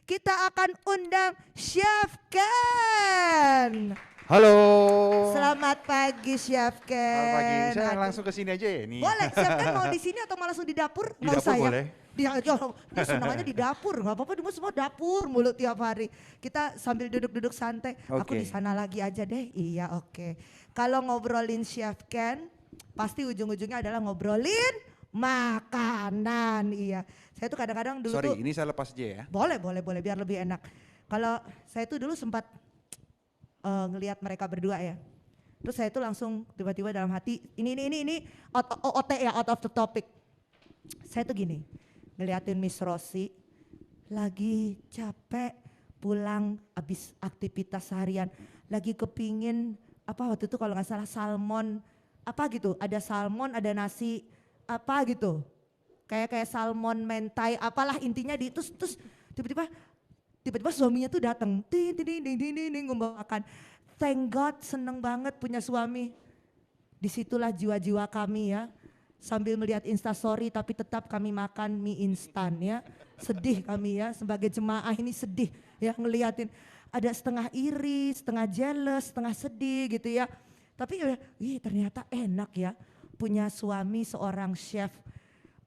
kita akan undang Chef Ken. Halo. Selamat pagi Chef Ken. Selamat pagi. Saya langsung ke sini aja ya nih. Boleh, Chef Ken mau di sini atau mau langsung di dapur? Di dapur usah, boleh. Ya. Dia senang aja di dapur, nggak apa-apa, dia semua dapur mulu tiap hari. Kita sambil duduk-duduk santai, aku di sana lagi aja deh. Iya oke. Kalau ngobrolin Chef Ken, pasti ujung-ujungnya adalah ngobrolin makanan. Iya, saya tuh kadang-kadang dulu Sorry, tuh. ini saya lepas aja ya. Boleh biar lebih enak. Kalau saya tuh dulu sempat ngelihat mereka berdua ya. Terus saya tuh langsung tiba-tiba dalam hati, ini OT ya, out of the topic. Saya tuh gini, ngeliatin Miss Rosi lagi capek pulang habis aktivitas seharian, lagi kepingin apa waktu itu kalau nggak salah salmon apa gitu, ada salmon ada nasi apa gitu, kayak salmon mentai apalah intinya di terus tiba-tiba suaminya tuh datang ding makan. Thank God, seneng banget punya suami. Disitulah jiwa-jiwa kami ya. Sambil melihat instastory tapi tetap kami makan mie instan ya. Sedih kami ya, sebagai jemaah ini sedih ya ngeliatin. Ada setengah iri, setengah jealous, setengah sedih gitu ya. Tapi ternyata enak ya punya suami seorang chef.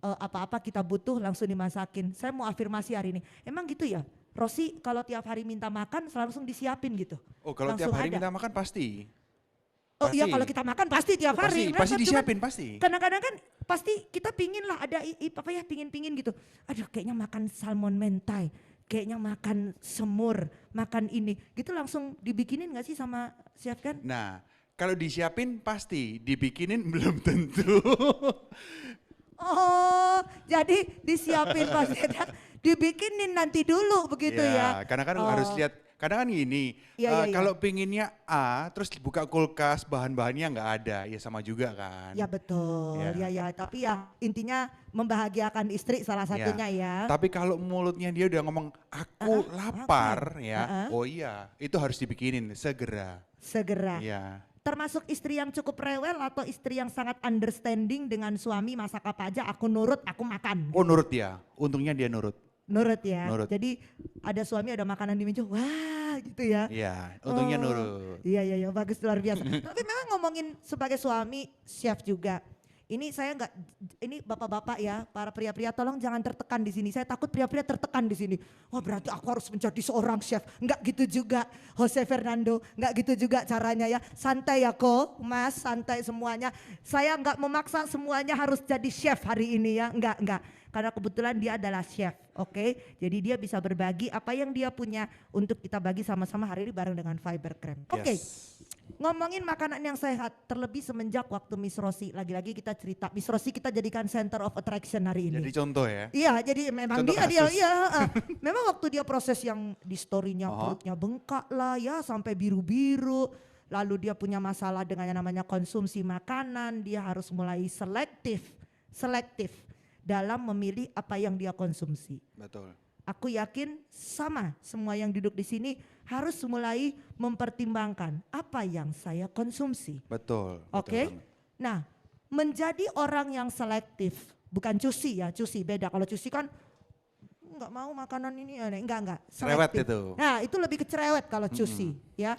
Apa-apa kita butuh langsung dimasakin. Saya mau afirmasi hari ini, emang gitu ya? Rosi kalau tiap hari minta makan langsung disiapin gitu? Oh kalau langsung tiap hari ada. minta makan pasti. Oh iya kalau kita makan pasti tiap hari. Pasti disiapin pasti. Kadang-kadang kan pasti kita pingin lah ada pingin gitu. Aduh kayaknya makan salmon mentai, kayaknya makan semur, makan ini. Gitu langsung dibikinin gak sih sama Chef Ken? Nah kalau disiapin pasti, dibikinin belum tentu. Oh jadi disiapin pasti dibikinin nanti dulu begitu ya. Karena kan harus lihat. Kadang kan gini, kalau pinginnya A terus buka kulkas bahan-bahannya nggak ada, ya sama juga kan. Ya betul, ya. Tapi ya intinya membahagiakan istri salah satunya ya. Tapi kalau mulutnya dia udah ngomong aku lapar oh iya itu harus dibikinin segera. Segera. Ya. Termasuk istri yang cukup rewel atau istri yang sangat understanding dengan suami masak apa aja aku nurut, aku makan. Oh nurut ya, untungnya dia nurut. Nurut ya, Nurut. Jadi ada suami ada makanan di meja, wah gitu ya. Iya, untungnya nurut. Iya, bagus luar biasa. Tapi memang ngomongin sebagai suami, chef juga. Ini saya enggak, ini bapak-bapak ya, para pria-pria tolong jangan tertekan di sini. Saya takut pria-pria tertekan di sini. Oh berarti aku harus menjadi seorang chef. Enggak gitu juga Jose Fernando, enggak gitu juga caranya ya. Santai ya kok, Mas, santai semuanya. Saya enggak memaksa semuanya harus jadi chef hari ini ya, enggak. Karena kebetulan dia adalah chef, oke? Jadi dia bisa berbagi apa yang dia punya untuk kita bagi sama-sama hari ini bareng dengan Fiber Crème. Oke, ngomongin makanan yang sehat, terlebih semenjak waktu Miss Rosi, lagi-lagi kita cerita, Miss Rosi kita jadikan center of attraction hari ini. Jadi contoh ya? Iya, jadi memang contoh memang waktu dia proses yang di story-nya perutnya bengkak lah ya sampai biru-biru. Lalu dia punya masalah dengan yang namanya konsumsi makanan, dia harus mulai selektif dalam memilih apa yang dia konsumsi. Betul. Aku yakin sama semua yang duduk di sini harus mulai mempertimbangkan apa yang saya konsumsi. Betul. Oke. Nah, menjadi orang yang selektif, bukan cusi ya, cusi beda. Kalau cusi kan enggak mau makanan ini, enggak. Cerewet Selektif. itu. Nah, itu lebih ke cerewet kalau cusi, ya.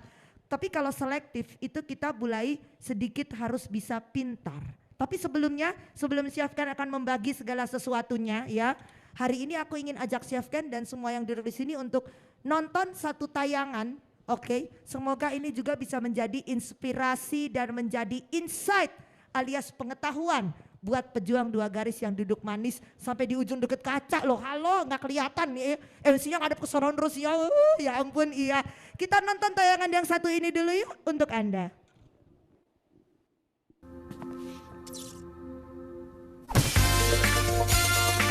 Tapi kalau selektif itu kita mulai sedikit harus bisa pintar. Tapi sebelum Chef Ken akan membagi segala sesuatunya ya. Hari ini aku ingin ajak Chef Ken dan semua yang duduk di sini untuk nonton satu tayangan. Oke, semoga ini juga bisa menjadi inspirasi dan menjadi insight alias pengetahuan buat pejuang dua garis yang duduk manis sampai di ujung deket kaca loh. Halo, nggak kelihatan nih. MC-nya ngadep ke sono terus ya. Ya ampun iya. Kita nonton tayangan yang satu ini dulu yuk untuk Anda.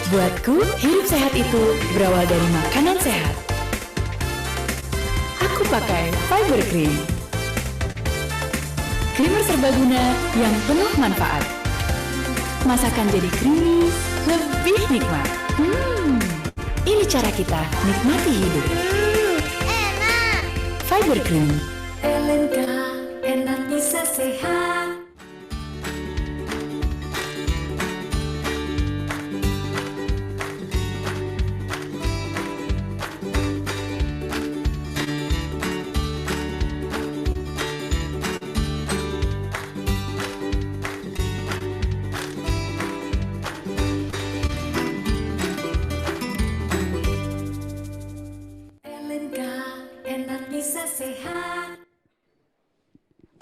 Buatku, hidup sehat itu berawal dari makanan sehat. Aku pakai Fiber Cream. Creamer serbaguna yang penuh manfaat. Masakan jadi creamy, lebih nikmat. Ini cara kita nikmati hidup. Enak. Fiber Cream. LNK, enak bisa sehat.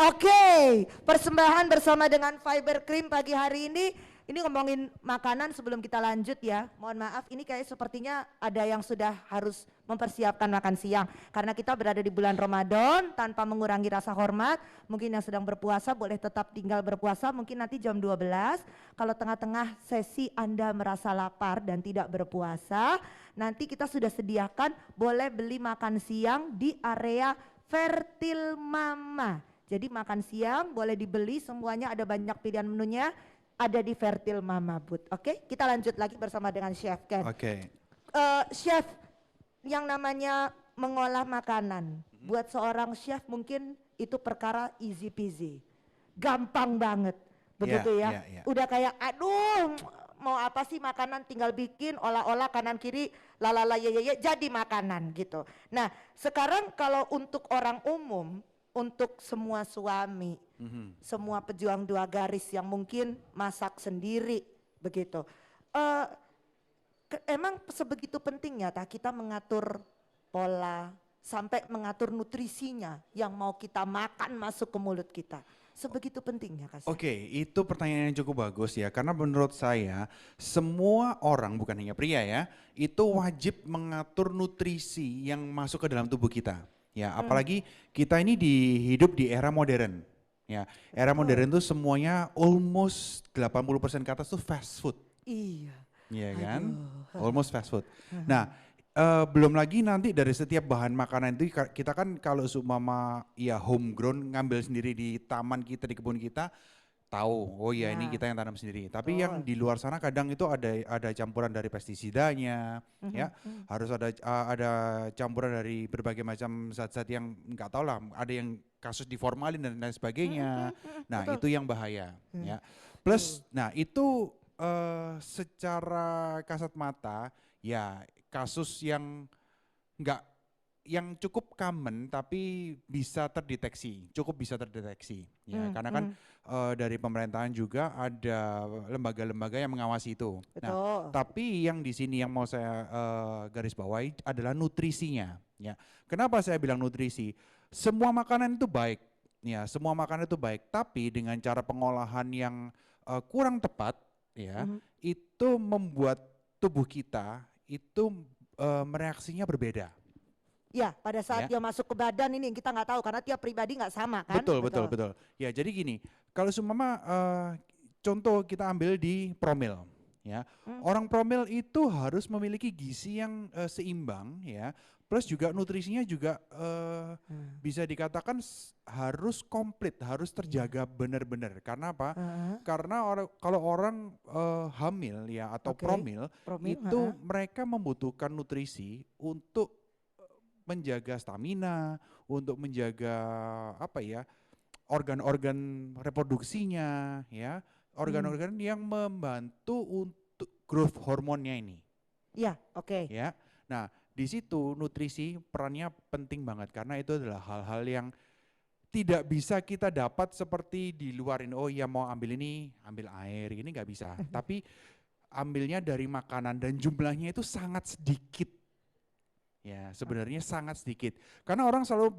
Oke, persembahan bersama dengan Fiber Cream pagi hari ini. Ini ngomongin makanan sebelum kita lanjut ya. Mohon maaf, ini kayak sepertinya ada yang sudah harus mempersiapkan makan siang. Karena kita berada di bulan Ramadan tanpa mengurangi rasa hormat. Mungkin yang sedang berpuasa boleh tetap tinggal berpuasa. Mungkin nanti jam 12. Kalau tengah-tengah sesi Anda merasa lapar dan tidak berpuasa, nanti kita sudah sediakan boleh beli makan siang di area Fertil Mama. Jadi makan siang boleh dibeli, semuanya ada banyak pilihan menunya. Ada di Fertil Mama Booth. Oke, kita lanjut lagi bersama dengan Chef Ken. Oke. Chef, yang namanya mengolah makanan, buat seorang chef mungkin itu perkara easy peasy, gampang banget, begitu ya. Udah kayak, aduh, mau apa sih makanan, tinggal bikin, olah-olah kanan kiri, lalala ya, jadi makanan gitu. Nah, sekarang kalau untuk orang umum, untuk semua suami, semua pejuang 2 garis yang mungkin masak sendiri begitu. Emang sebegitu pentingnya kita mengatur pola sampai mengatur nutrisinya yang mau kita makan masuk ke mulut kita. Sebegitu pentingnya Kak. Oke, itu pertanyaan yang cukup bagus ya, karena menurut saya semua orang, bukan hanya pria ya, itu wajib mengatur nutrisi yang masuk ke dalam tubuh kita. Ya, apalagi kita ini hidup di era modern. Ya, era modern tuh semuanya almost 80% ke atas tuh fast food. Iya. Iya kan? Almost fast food. Nah, belum lagi nanti dari setiap bahan makanan itu kita kan kalau seumpama ya homegrown, ngambil sendiri di taman kita, di kebun kita, tahu oh ya ini kita yang tanam sendiri. Tapi yang di luar sana kadang itu ada campuran dari pestisidanya, ya harus ada campuran dari berbagai macam zat-zat yang nggak tahu lah, ada yang kasus diformalin dan lain sebagainya. Nah itu yang bahaya, ya. Plus, nah itu secara kasat mata ya kasus yang nggak, yang cukup common tapi bisa terdeteksi, cukup bisa terdeteksi ya, karena kan dari pemerintahan juga ada lembaga-lembaga yang mengawasi itu. Betul. Nah, tapi yang di sini yang mau saya garis bawahi adalah nutrisinya ya. Kenapa saya bilang nutrisi? Semua makanan itu baik ya, semua makanan itu baik, tapi dengan cara pengolahan yang kurang tepat ya, itu membuat tubuh kita itu mereaksinya berbeda. Ya, pada saat dia masuk ke badan ini kita nggak tahu karena tiap pribadi nggak sama kan. Betul. Ya jadi gini, kalau seumpama contoh kita ambil di promil, ya orang promil itu harus memiliki gizi yang seimbang, ya, plus juga nutrisinya juga bisa dikatakan harus komplit, harus terjaga benar-benar. Karena apa? Karena kalau orang hamil ya atau promil itu mereka membutuhkan nutrisi untuk menjaga stamina, untuk menjaga apa ya, organ-organ reproduksinya, ya, organ-organ yang membantu untuk growth hormonnya ini. Ya, oke. Ya, nah di situ nutrisi perannya penting banget karena itu adalah hal-hal yang tidak bisa kita dapat seperti di luarin. Oh ya mau ambil ini, ambil air, ini nggak bisa. Tapi ambilnya dari makanan dan jumlahnya itu sangat sedikit. Ya sebenarnya sangat sedikit. Karena orang selalu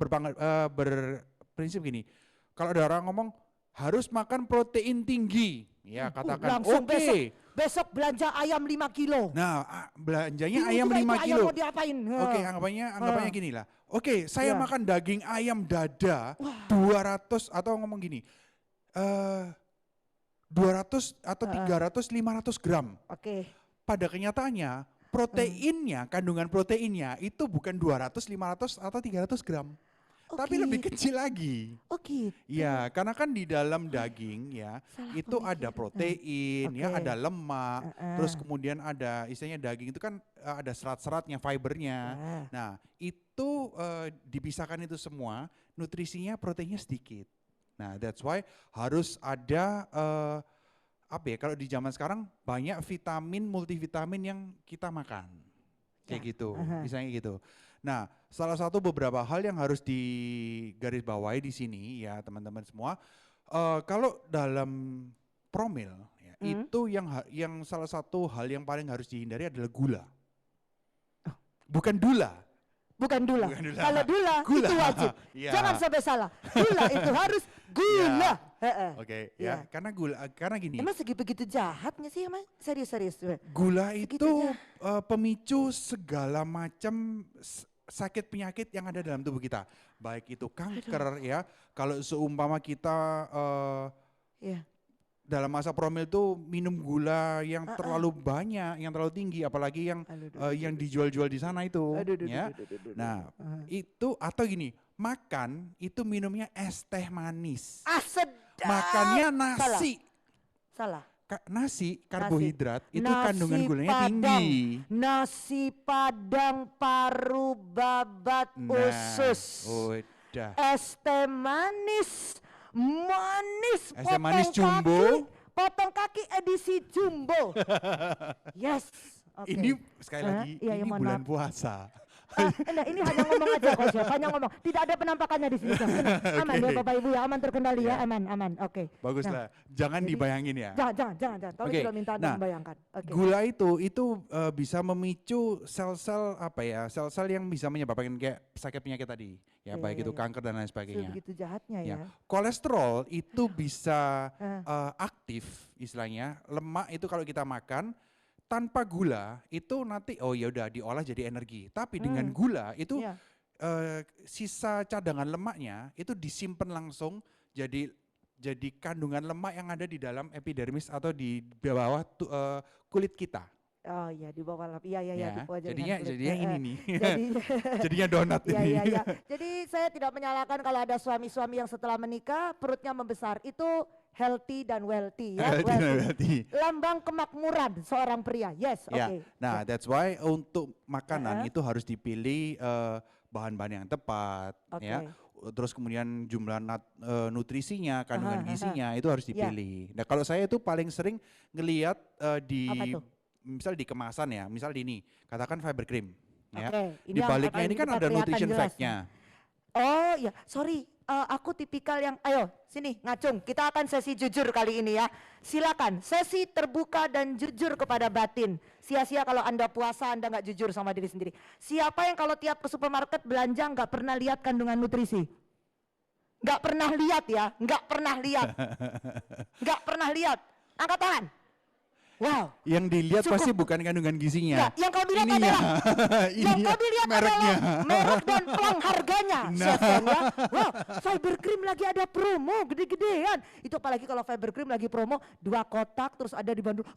berprinsip gini, kalau ada orang ngomong harus makan protein tinggi, ya katakan oke. Besok belanja ayam 5 kilo. Nah belanjanya ayam 5 kilo. Ayam mau diapain? Oke, anggapannya gini lah. Oke, saya makan daging ayam dada 200 atau ngomong gini, 200 atau 300, 500 gram. Oke. Pada kenyataannya proteinnya, kandungan proteinnya itu bukan 200, 500 atau 300 gram. Tapi lebih kecil lagi. Oke. Ya, karena kan di dalam daging ya, itu ada protein, ya ada lemak, terus kemudian ada istilahnya daging itu kan ada serat-seratnya, fibernya. Nah, itu dipisahkan itu semua, nutrisinya proteinnya sedikit. Nah, that's why harus ada apa ya, kalau di zaman sekarang banyak vitamin, multivitamin yang kita makan. Kayak gitu, misalnya gitu. Nah, salah satu beberapa hal yang harus digarisbawahi di sini ya teman-teman semua, kalau dalam promil ya, itu yang salah satu hal yang paling harus dihindari adalah gula. Bukan dula, bukan dula. Bukan dula. Kalau dula, Gula. itu wajib. Iya. Jangan sampai salah. Dula itu harus gula. Heeh. Oke, Iya. ya. Karena gini. Emang segi begitu jahatnya sih emang? Serius. Gula Segitu itu pemicu segala macam sakit penyakit yang ada dalam tubuh kita. Baik itu kanker ya. Kalau seumpama kita Iya. dalam masa promil itu minum gula yang terlalu banyak, yang terlalu tinggi, apalagi yang yang dijual-jual di sana itu, ya. Nah, itu atau gini, makan itu minumnya es teh manis. Sedap. Makannya nasi. Salah. Nasi karbohidrat itu Nasi kandungan gulanya Padang. tinggi. Nasi Padang paru babat usus. Udah. Es teh manis. Manis. Es teh manis potong jumbo. kaki, potong kaki edisi jumbo. Yes. Oke. Ini sekali lagi, Iya, ini mohon bulan maaf. puasa. Enggak, ini hanya ngomong aja kok, Chef. Hanya ngomong. Tidak ada penampakannya di sini, Chef. Aman ya Bapak Ibu ya, aman terkendali ya, aman. Oke. Baguslah, jangan jadi- dibayangin ya. Jangan. Tolong Oke, tidak minta Anda nah, membayangkan. Oke. Gula itu bisa memicu sel-sel apa ya, sel-sel yang bisa menyebabkan kayak sakit penyakit tadi, ya Iya, baik iya, itu iya. kanker dan lain sebagainya. Begitu jahatnya ya. Ya, kolesterol itu bisa Eh. aktif istilahnya. Lemak itu kalau kita makan tanpa gula itu nanti ya udah diolah jadi energi. Tapi dengan gula itu Iya. sisa cadangan lemaknya itu disimpan langsung jadi kandungan lemak yang ada di dalam epidermis atau di bawah kulit kita. Oh iya di bawah lap. Iya Ya, di bawah jadinya jaringan kulit. ini nih. Jadi Jadinya donat ini. Iya. Jadi saya tidak menyalahkan kalau ada suami-suami yang setelah menikah perutnya membesar. Itu healthy dan wealthy ya. Healthy dan wealthy. Lambang kemakmuran seorang pria. Yes, oke. Ya, nah that's why untuk makanan Uh-uh. itu harus dipilih bahan-bahan yang tepat, Oke. ya. Terus kemudian jumlah nutrisinya, kandungan Aha. gizinya itu harus Ya. dipilih. Nah kalau saya itu paling sering ngelihat di Apa tuh? misal di kemasan ya, misal di ini, katakan fiber cream. Ya. Oke, ini Di yang baliknya paling ini kan kita ada kelihatan nutrition jelas fact-nya. Oh iya, sorry. Aku tipikal yang, ayo sini ngacung. Kita akan sesi jujur kali ini ya. Silakan, sesi terbuka dan jujur kepada batin. Sia-sia kalau Anda puasa, Anda nggak jujur sama diri sendiri. Siapa yang kalau tiap ke supermarket belanja nggak pernah lihat kandungan nutrisi? Nggak pernah lihat ya, nggak pernah lihat. Nggak pernah lihat. Angkat tangan. Wow. Yang dilihat Cukup. pasti bukan kandungan gizinya. Enggak, yang kau lihat Ininya. adalah yang Ininya, kau lihat mereknya. adalah merek dan pelang harganya. Nah. Chef, ya. Wow, fiber cream lagi ada promo gede-gedean. Itu apalagi kalau fiber cream lagi promo 2 kotak terus ada di Bandung.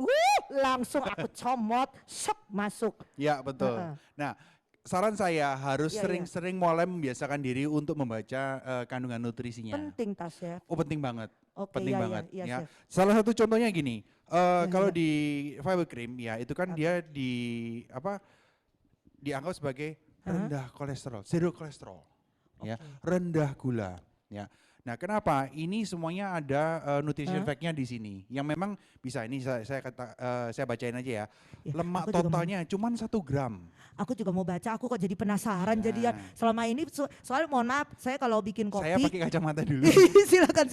Langsung aku comot, sok masuk. Ya betul. Heeh. Nah saran saya harus Iya, iya. sering-sering mulai membiasakan diri untuk membaca kandungan nutrisinya. Penting tas ya. Oh penting banget. Oke, Penting iya, banget iya, ya. Chef. Salah satu contohnya gini, kalau iya. di fiber cream ya itu kan dia dianggap sebagai rendah kolesterol, zero kolesterol, ya, rendah gula, ya. Nah, kenapa? Ini semuanya ada nutrition fact-nya di sini. Yang memang bisa ini saya bacain aja ya. Ya, Lemak aku juga totalnya cuma 1 gram. Aku juga mau baca, aku kok jadi penasaran Nah. jadian. Selama ini soalnya mohon maaf, saya kalau bikin kopi Saya pakai kacamata dulu. silakan.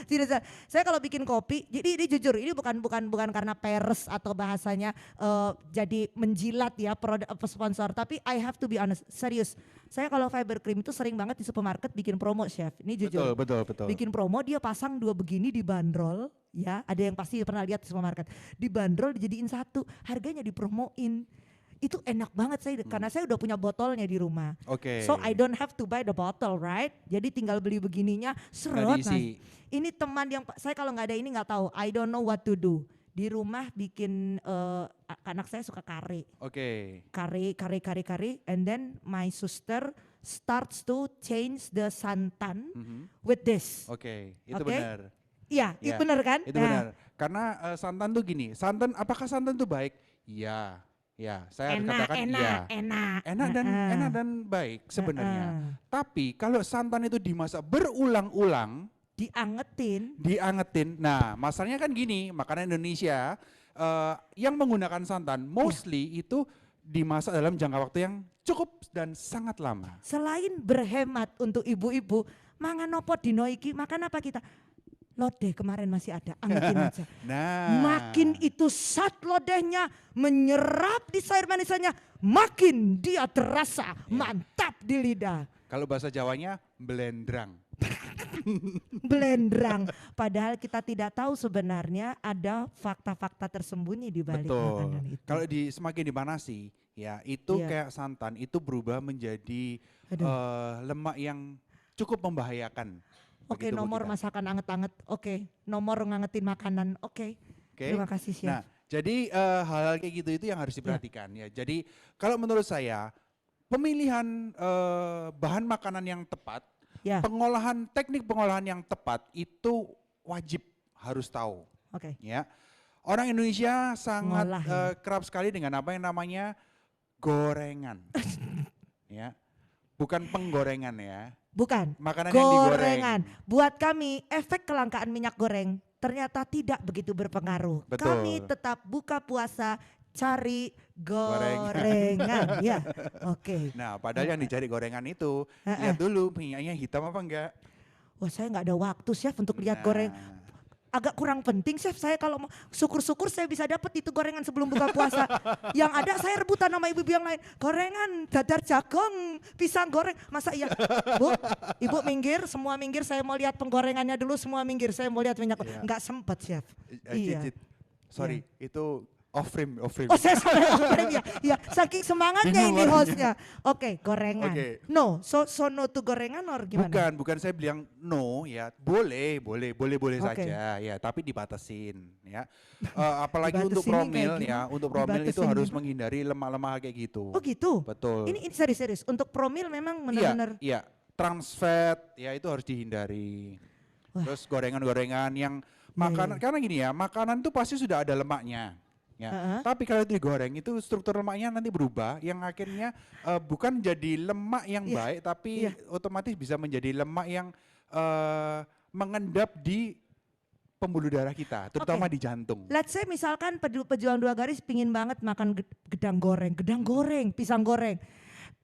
Tidak. Saya kalau bikin kopi, jadi ini jujur, ini bukan karena peres atau bahasanya jadi menjilat ya produk sponsor, tapi I have to be honest, serius. Saya kalau fiber cream itu sering banget di supermarket bikin promo, Chef. Ini jujur. Betul. Bikin promo dia pasang 2 begini dibanderol, ya. Ada yang pasti pernah lihat di supermarket. Dibanderol dijadiin 1, harganya dipromoin. Itu enak banget karena saya udah punya botolnya di rumah. Oke. So I don't have to buy the bottle, right? Jadi tinggal beli begininya, seret. Udah Nah, diisi. ini teman yang saya kalau nggak ada ini nggak tahu. I don't know what to do. Di rumah bikin anak saya suka kare, Oke. and then my sister starts to change the santan Mhm. with this. Oke, itu Oke. benar. Iya, Ya, itu benar kan? Itu Nah, benar. Karena santan tuh gini, apakah santan tuh baik? Iya. Ya, saya harus katakan iya. enak. Enak dan baik sebenarnya. Tapi kalau santan itu dimasak berulang-ulang, diangetin. Nah, masalahnya kan gini, makanan Indonesia yang menggunakan santan mostly itu dimasak dalam jangka waktu yang cukup dan sangat lama. Selain berhemat untuk ibu-ibu, mangan nopo dino iki, makan apa kita? Lodeh kemarin masih ada, angetin aja. Nah, Makin itu saat lodehnya menyerap di sayur manisannya, makin dia terasa mantap di lidah. kalau bahasa Jawanya belendrang. Belendrang. Padahal kita tidak tahu sebenarnya ada fakta-fakta tersembunyi di balik makanan Betul. itu. Kalau semakin dipanasi, ya itu Iya. kayak santan itu berubah menjadi Aduh. lemak yang cukup membahayakan. Oke, bagi tubuh nomor kita. masakan anget-anget. Oke, nomor ngangetin makanan. Oke. Oke. Terima kasih, Chef. Nah, jadi hal-hal kayak gitu itu yang harus diperhatikan ya. Jadi kalau menurut saya pemilihan bahan makanan yang tepat, Ya. teknik pengolahan yang tepat itu wajib harus tahu Oke. ya. Orang Indonesia sangat Ngolah, ya. kerap sekali dengan apa yang namanya gorengan. Ya. Bukan penggorengan ya. Bukan. Makanan yang digoreng. Gorengan. Buat kami, efek kelangkaan minyak goreng ternyata tidak begitu berpengaruh. Betul. Kami tetap buka puasa cari Gorengan. gorengan. Ya, oke. Nah, padahal yang dicari gorengan itu lihat dulu minyaknya hitam apa enggak. Wah, saya nggak ada waktu, Chef, untuk lihat Nah, goreng. Agak kurang penting, Chef. Saya kalau mau syukur-syukur saya bisa dapat itu gorengan sebelum buka puasa. Yang ada saya rebutan sama ibu-ibu yang lain. Gorengan, dadar jagung, pisang goreng. Masa iya? Bu, ibu minggir, semua minggir. Saya mau lihat penggorengannya dulu, semua minggir. Saya mau lihat minyak. Iya. Nggak sempet, Chef. Cicit, Iya. sorry, itu off frame. Oh, saya sampai ngobrol ya. Ya, saking semangatnya Bingung ini orangnya. hostnya. Oke, gorengan. Oke. No, so no to gorengan or gimana? Bukan saya bilang no ya, boleh Oke. saja ya, tapi dibatasin ya. Apalagi untuk Dibatasin ini promil kayak ya, gimana? untuk promil itu Dibatasin harus gimana? menghindari lemak-lemak kayak gitu. Oh gitu? Betul. Ini serius. Untuk promil memang Iya, benar-benar. iya, trans fat ya itu harus dihindari. Wah. Terus gorengan-gorengan yang Iya, makanan, iya. karena gini ya, makanan itu pasti sudah ada lemaknya. Ya. Heeh. Tapi kalau itu digoreng itu struktur lemaknya nanti berubah yang akhirnya bukan jadi lemak yang Iya, baik tapi iya. otomatis bisa menjadi lemak yang mengendap di pembuluh darah kita, terutama di jantung. Let's say misalkan pejuang dua garis pingin banget makan gedang goreng, pisang goreng.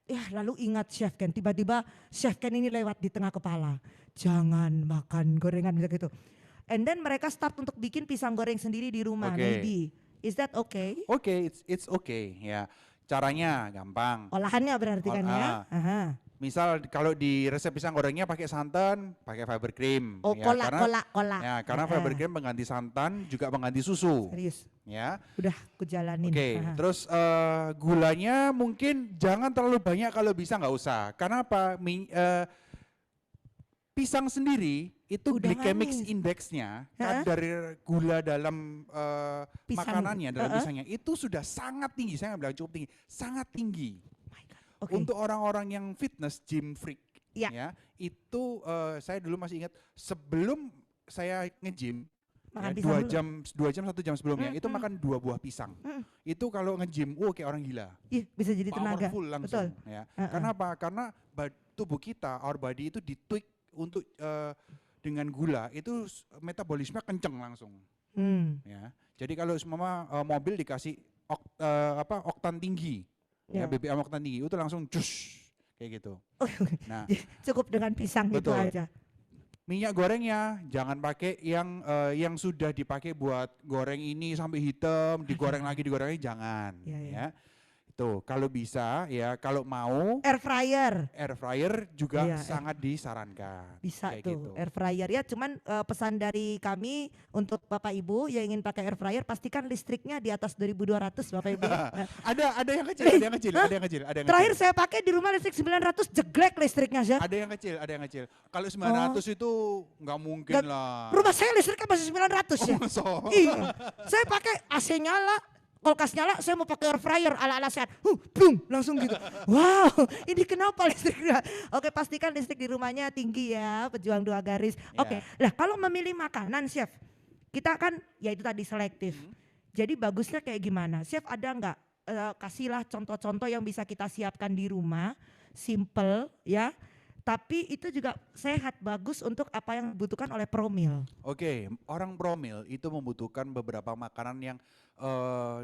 Ya lalu ingat Chef Ken, tiba-tiba Chef Ken ini lewat di tengah kepala. Jangan makan gorengan gitu. And then mereka start untuk bikin pisang goreng sendiri di rumah, Oke. maybe. Is that okay? Oke, it's okay ya. Caranya gampang. Olahannya berarti kan ya? Aha. Misal kalau di resep pisang gorengnya pakai santan, pakai fiber cream. Oh, ya, kolak. Ya, karena fiber cream mengganti santan juga mengganti susu. Serius, Ya, udah aku jalanin. oke. Aha. Terus gulanya mungkin jangan terlalu banyak, kalau bisa nggak usah. Karena apa? Pisang sendiri itu Udah glycemic manis. indexnya, Heeh. kadar gula dalam Pisang. makanannya, dalam Heeh. pisangnya itu sudah sangat tinggi. Saya nggak bilang cukup tinggi, sangat tinggi. My God. Oke. Untuk orang-orang yang fitness, gym freak, Ya. ya itu saya dulu masih ingat sebelum saya nge-gym, Makan ya, pisang dulu. 1 jam sebelumnya itu makan 2 buah pisang. Itu kalau nge-gym, kayak orang gila, Iya, bisa jadi tenaga. powerful langsung. Betul. Ya. Heeh. Karena apa? Karena tubuh kita, our body itu ditweak untuk dengan gula itu metabolisme kenceng langsung. Ya. Jadi kalau semua mobil dikasih oktan tinggi, Ya. ya BBM oktan tinggi itu langsung cus kayak gitu. Nah, Cukup dengan pisang itu Betul. aja. minyak gorengnya jangan pakai yang sudah dipakai buat goreng ini sampai hitam, digoreng lagi jangan. Iya, iya. Ya. Itu kalau bisa ya, kalau mau Air fryer. air fryer juga Iya, sangat disarankan. Bisa Kayak tuh gitu. air fryer ya, cuman pesan dari kami untuk Bapak Ibu yang ingin pakai air fryer pastikan listriknya di atas 2200 Bapak Ibu. Nah, Ada yang kecil, ada yang kecil, ada yang kecil, ada yang terakhir kecil. saya pakai di rumah listrik 900 jeglek listriknya Chef. Ada yang kecil. Kalau 900 itu nggak mungkin Nggak- lah. Rumah saya listriknya masih 900 ya. Masa? Iya. Saya pakai AC nyala, kulkas nyala, saya mau pakai air fryer ala-ala sehat. Boom, langsung gitu. Wow, ini kenapa listriknya? Oke, pastikan listrik di rumahnya tinggi ya, pejuang dua garis. Oke, nah kalau memilih makanan Chef, kita kan ya itu tadi selektif. Jadi bagusnya kayak gimana? Chef ada nggak, kasihlah contoh-contoh yang bisa kita siapkan di rumah, simple ya. Tapi itu juga sehat, bagus untuk apa yang dibutuhkan oleh promil. Oke, orang promil itu membutuhkan beberapa makanan yang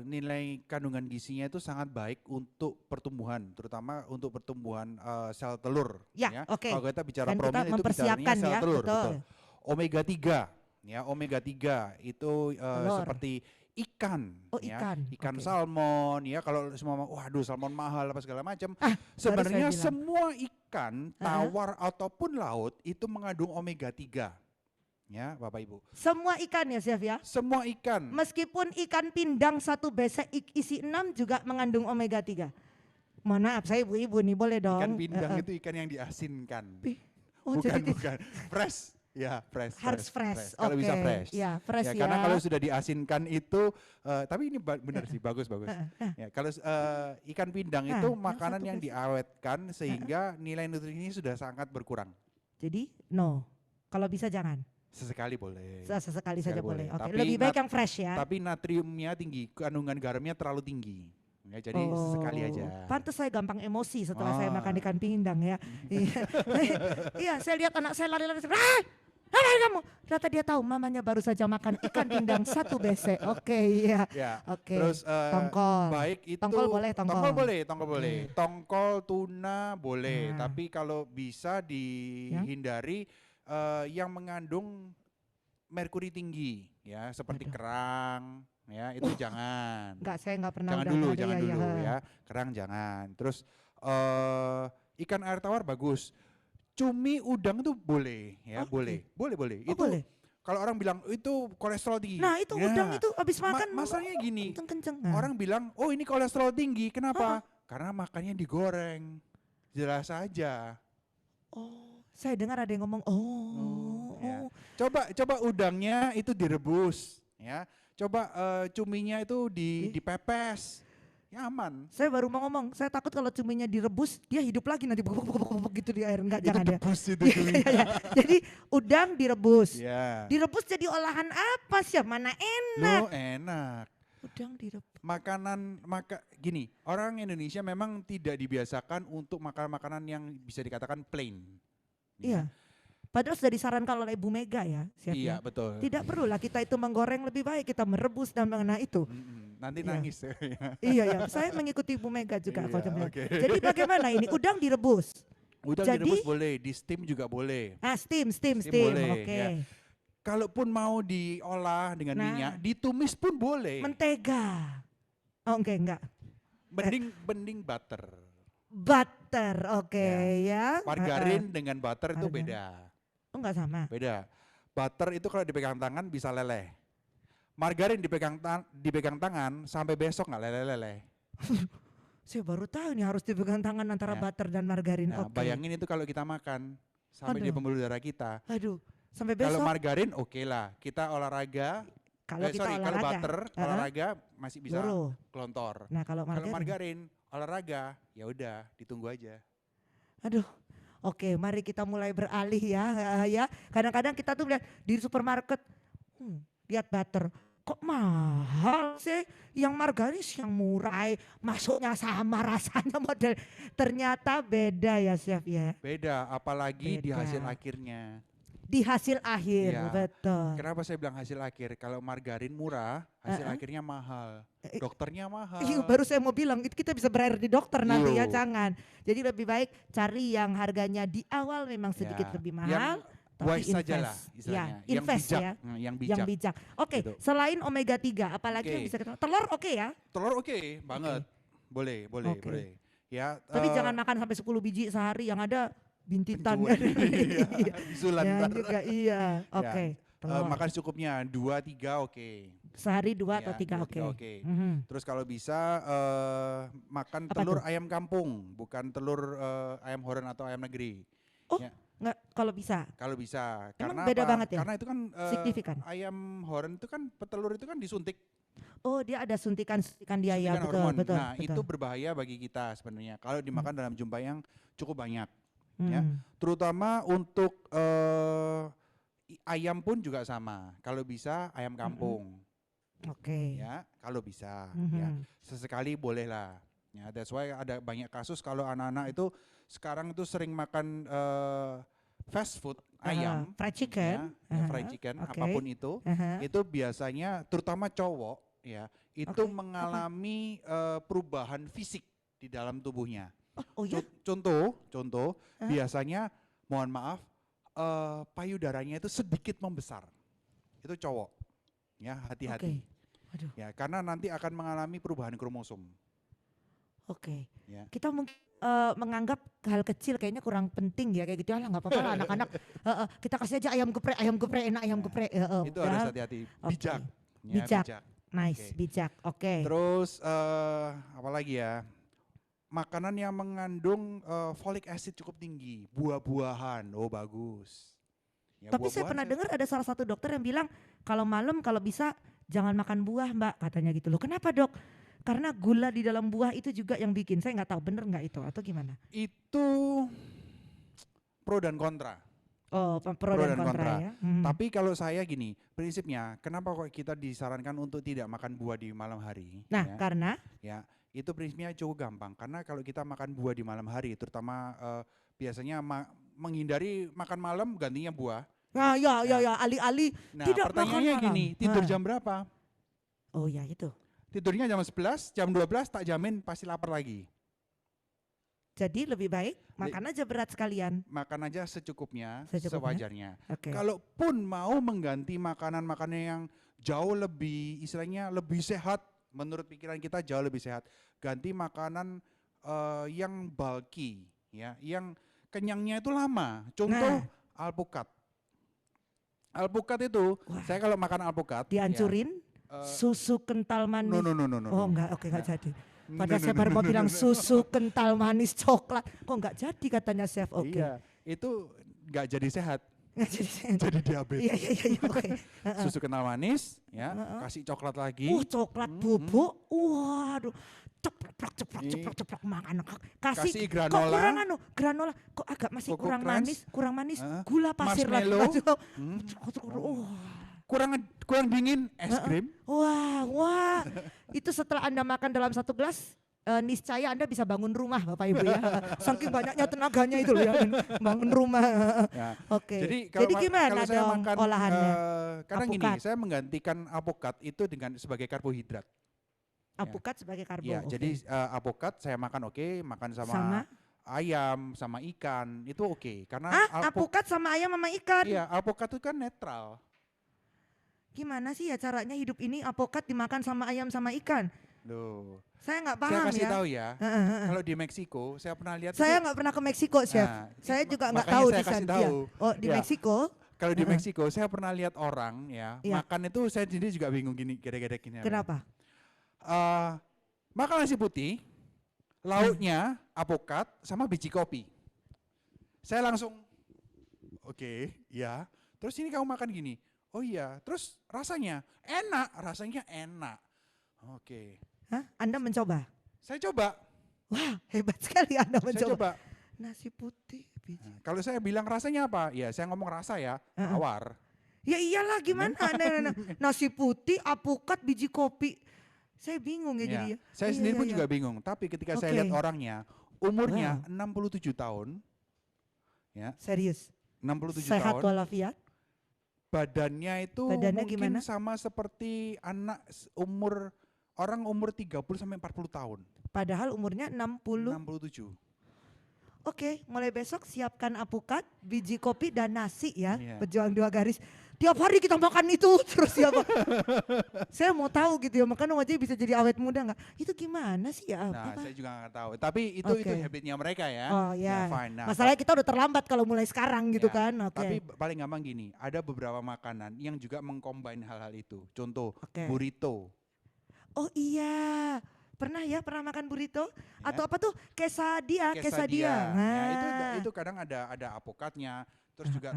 nilai kandungan gizinya itu sangat baik untuk pertumbuhan, terutama untuk pertumbuhan sel telur. Ya, oke. Kalau kita bicara Dan kita promil itu bicaranya mempersiapkan sel ya, telur, betul. Omega 3 ya omega 3 itu Telur. seperti ikan, Oh, ya, ikan. Oke. salmon, ya kalau semua, waduh salmon mahal apa segala macam. Ah, Sebenarnya baru saya bilang. semua ikan tawar ataupun laut itu mengandung omega 3, ya Bapak Ibu. Semua ikan ya Chef ya? Semua ikan. Meskipun ikan pindang satu besek isi 6 juga mengandung omega 3. Mohon maaf, saya ibu-ibu nih, boleh dong. Ikan pindang itu ikan yang diasinkan. Oh, bukan, jadi bukan. Fresh. Ya, fresh. harus fresh. Kalau bisa Oke. fresh. Ya, fresh ya. Karena kalau sudah diasinkan itu, tapi ini benar sih, bagus. Ya, kalau ikan pindang itu makanan satu yang besek. diawetkan sehingga nilai nutrisinya sudah sangat berkurang. Jadi no, kalau bisa jangan. Sesekali boleh. Sesekali saja boleh. Oke. Tapi Lebih baik yang fresh ya. Tapi natriumnya tinggi, kandungan garamnya terlalu tinggi. Ya, jadi sesekali aja. Pantes saya gampang emosi setelah saya Oh. makan ikan pindang ya. Iya. Iya, saya lihat anak saya lari-lari. Lari kamu. Ternyata dia tahu mamanya baru saja makan ikan pindang satu besek. Oke, iya. Ya. Oke. Terus Tongkol. baik itu Tongkol boleh, tongkol. Tongkol boleh. Tongkol, tuna boleh. Nah. Tapi kalau bisa dihindari yang mengandung merkuri tinggi, ya seperti Aduh. kerang, ya itu jangan. Enggak, saya enggak pernah Jangan udah dulu, ada, jangan iya, dulu iya. ya. Kerang jangan. Terus ikan air tawar bagus. Cumi udang itu boleh, ya Oke. boleh. Oh, Itu boleh. kalau orang bilang itu kolesterol tinggi. Nah, itu Ya. udang itu habis makan Masalahnya gini, kenceng-kenceng. orang bilang, oh ini kolesterol tinggi, kenapa? Karena makannya digoreng, jelas saja. Oh, saya dengar ada yang ngomong, Ya. Coba udangnya itu direbus, ya. Coba cuminya itu dipepes, ya aman. Saya baru mau ngomong, saya takut kalau cuminya direbus, dia hidup lagi nanti buk gitu di air. Enggak, jangan ya. Debus itu Iya, cumi. iya, iya. Jadi udang direbus. Ya. Direbus jadi olahan apa sih? Mana enak. Lo enak. Udang direbus. Gini, orang Indonesia memang tidak dibiasakan untuk makan makanan yang bisa dikatakan plain. Iya. Padahal sudah disarankan oleh Ibu Mega ya, Chef Iya, ya. betul. Tidak perlulah kita itu menggoreng, lebih baik kita merebus dan mengenai itu. Nanti Iya. nangis. Iya ya, saya mengikuti Ibu Mega juga. Iya, kalau jam- oke. Jadi bagaimana ini? Udang direbus. Udang Jadi- direbus boleh, di steam juga boleh. Ah, steam. boleh, Oke. ya. Kalaupun mau diolah dengan Nah. minyak, ditumis pun boleh. Mentega. Oh, enggak. Mending butter. Butter, oke ya. Margarin dengan butter itu Margarin. beda. Oh, enggak sama. Beda. Butter itu kalau dipegang tangan bisa leleh. Margarin dipegang tangan sampai besok nggak leleh-leleh. Saya baru tahu nih harus dipegang tangan antara Ya. butter dan margarin. Nah, Oke. bayangin itu kalau kita makan sampai di Aduh. pembuluh darah kita. Aduh, sampai Kalau besok. margarin oke lah, kita olahraga. Kalau kita Kalau olahraga. butter olahraga masih bisa Loro. kelontor. Nah, kalau Kalau margarin. margarin olahraga ya udah ditunggu aja. Aduh. Oke, mari kita mulai beralih ya. Ya, kadang-kadang kita tuh lihat di supermarket, lihat butter, kok mahal sih? Yang margarin yang murah, masuknya sama rasanya model. Ternyata beda ya Chef ya. Beda, apalagi di Beda. hasil akhirnya. Di hasil akhir, Iya. betul. Kenapa saya bilang hasil akhir? Kalau margarin murah, hasil akhirnya mahal. Dokternya mahal. Iya, baru saya mau bilang itu kita bisa berakhir di dokter nanti ya, Yo. jangan. Jadi lebih baik cari yang harganya di awal memang sedikit Ya, lebih yang mahal. tapi wise saja lah invest. istilahnya. Ya, invest bijak, ya. yang bijak. Yang bijak. Oke, Gitu. selain omega 3, apalagi Oke. yang bisa kita telur oke ya. Telur oke banget. Boleh. Oke. Ya, Tapi jangan makan sampai 10 biji sehari yang ada bintitan. Pencuri. Iya, bisulan Ya, ntar. juga iya. Oke. telur. Makan secukupnya 2-3 oke. Sehari 2 atau Ya, 3 2, oke. 3 oke. Mhm. Terus kalau bisa makan Apa telur tuh? ayam kampung, bukan telur ayam horen atau ayam negeri. Oh, Ya. enggak kalau bisa. Kalau bisa, Emang karena beda apa? banget ya? Karena itu kan Signifikan. ayam horen itu kan petelur itu kan disuntik Oh, dia ada suntikan dia ya, suntikan betul, hormon. betul. Nah, betul. itu berbahaya bagi kita sebenarnya kalau dimakan dalam jumlah yang cukup banyak. ya. Hmm. Terutama untuk ayam pun juga sama. Kalau bisa ayam kampung, Oke. ya. Kalau bisa, Mhm. ya. Sesekali boleh lah. Ya, that's why ada banyak kasus kalau anak-anak itu sekarang itu sering makan fast food ayam, Fried chicken. fried chicken, oke. apapun itu biasanya terutama cowok, ya, itu Oke, mengalami perubahan fisik di dalam tubuhnya. Oh ya? Contoh, biasanya mohon maaf payudaranya itu sedikit membesar. itu cowok. Ya, hati-hati. Waduh. Ya, karena nanti akan mengalami perubahan kromosom. Oke. Ya. Kita mungkin menganggap hal kecil kayaknya kurang penting ya kayak gitu. Alah nggak apa-apa lah anak-anak. Kita kasih aja ayam geprek enak ayam Ya, geprek. Itu harus hati-hati. Oke. Bijak. Ya, Bijak. bijak. Nice, Oke. bijak. Oke. Terus apa lagi ya? Makanan yang mengandung folic acid cukup tinggi, buah-buahan, oh bagus. Ya, Tapi saya buah-buahan pernah dengar ada salah satu dokter yang bilang kalau malam kalau bisa jangan makan buah Mbak katanya gitu loh. Kenapa dok? Karena gula di dalam buah itu juga yang bikin. Saya nggak tahu bener nggak itu atau gimana. itu pro dan kontra. Oh pro dan kontra ya. Tapi kalau saya gini, prinsipnya kenapa kok kita disarankan untuk tidak makan buah di malam hari? Nah ya, karena ya itu prinsipnya cukup gampang. Karena kalau kita makan buah di malam hari, terutama biasanya menghindari makan malam gantinya buah. ya alih-alih Nah tidak makan pertanyaannya malam. gini, tidur Nah. jam berapa? Oh ya itu. Tidurnya jam 11, jam 12 tak jamin pasti lapar lagi. Jadi lebih baik makan aja berat sekalian. Makan aja secukupnya, Secukupnya. sewajarnya. Oke. Kalaupun mau mengganti makanan-makanan yang jauh lebih, istilahnya lebih sehat, menurut pikiran kita jauh lebih sehat, ganti makanan yang bulky, ya, yang kenyangnya itu lama. Contoh alpukat. Alpukat itu, saya kalau makan alpukat, Dihancurin susu kental manis. no. Oh enggak, oke enggak jadi. No, Padahal no, saya no, baru no, mau no, bilang no. susu kental manis coklat. Kok enggak jadi katanya chef. Oke. Iya, itu nggak jadi sehat, Nggak jadi. jadi diabetes. Iya, oke. Susu kental manis, ya, kasih coklat lagi. Coklat bubuk. Waduh. Ceplok makan. Kasih Kok granola. kurang granola. Kok agak masih Coco kurang Crunch. manis. Gula pasir lagi. Marshmallow. Wah. Kurang dingin, es krim. Wah. Itu setelah Anda makan dalam satu gelas, niscaya Anda bisa bangun rumah Bapak Ibu ya. Saking banyaknya tenaganya itu loh ya, bangun rumah. Ya. Oke. Jadi Jadi gimana kalau saya dong makan, olahannya? karena gini, Alpukat. saya menggantikan alpukat itu dengan sebagai karbohidrat. Alpukat sebagai karbo. Ya, oke. jadi alpukat saya makan makan sama, Sama? ayam, sama ikan, itu oke. Karena Alpukat sama ayam sama ikan. iya, alpukat itu kan netral. Gimana sih ya caranya hidup ini alpukat dimakan sama ayam sama ikan? Loh. Saya nggak Saya paham kasih ya. tahu ya. Kalau di Meksiko, saya pernah lihat Saya itu, nggak pernah ke Meksiko, Chef. Nah, Saya juga nggak makanya tahu saya di kasih sana. tahu. Oh, di Ya. Meksiko. kalau di Meksiko saya pernah lihat orang ya, Iya. makan itu saya sendiri juga bingung gini, gede-gede gini. Kenapa? Makan nasi putih, lauknya alpukat sama biji kopi. Saya langsung, oke, ya. Terus ini kamu makan gini, oh iya. Terus rasanya enak. Oke, Hah? Anda mencoba? saya coba. Wah, hebat sekali Anda Saya mencoba. coba. Nasi putih, biji. Nah, kalau saya bilang rasanya apa? Ya saya ngomong rasa ya, tawar. Ya iyalah gimana Anda nasi putih, alpukat, biji kopi. Saya bingung ya, Ya, jadi ya. saya Iya, sendiri iya, pun iya. juga bingung. Tapi ketika saya Oke. lihat orangnya, umurnya 67 tahun, ya, Serius. 67 Sehat tahun. walafiat. Badannya itu Badannya mungkin gimana? sama seperti orang umur 30 sampai 40 tahun. Padahal umurnya 60. 67. Oke, mulai besok siapkan alpukat, biji kopi dan nasi ya. Iya. Pejuang 2 garis. Tiap hari kita makan itu terus ya Pak. Saya mau tahu gitu ya, makan wajahnya bisa jadi awet muda nggak? Itu gimana sih ya? Nah, Apa? saya juga nggak tahu. Tapi itu Oke. habitnya mereka ya. Oh ya. Fine. Nah, Masalahnya kita udah terlambat kalau mulai sekarang gitu ya, kan. Oke. Tapi paling gampang gini, ada beberapa makanan yang juga mengcombine hal-hal itu. Contoh, Oke. burrito. Oh iya. Pernah makan burrito? Ya. Atau apa tuh? Quesadilla. Ya, Nah. itu kadang ada alpukatnya, terus juga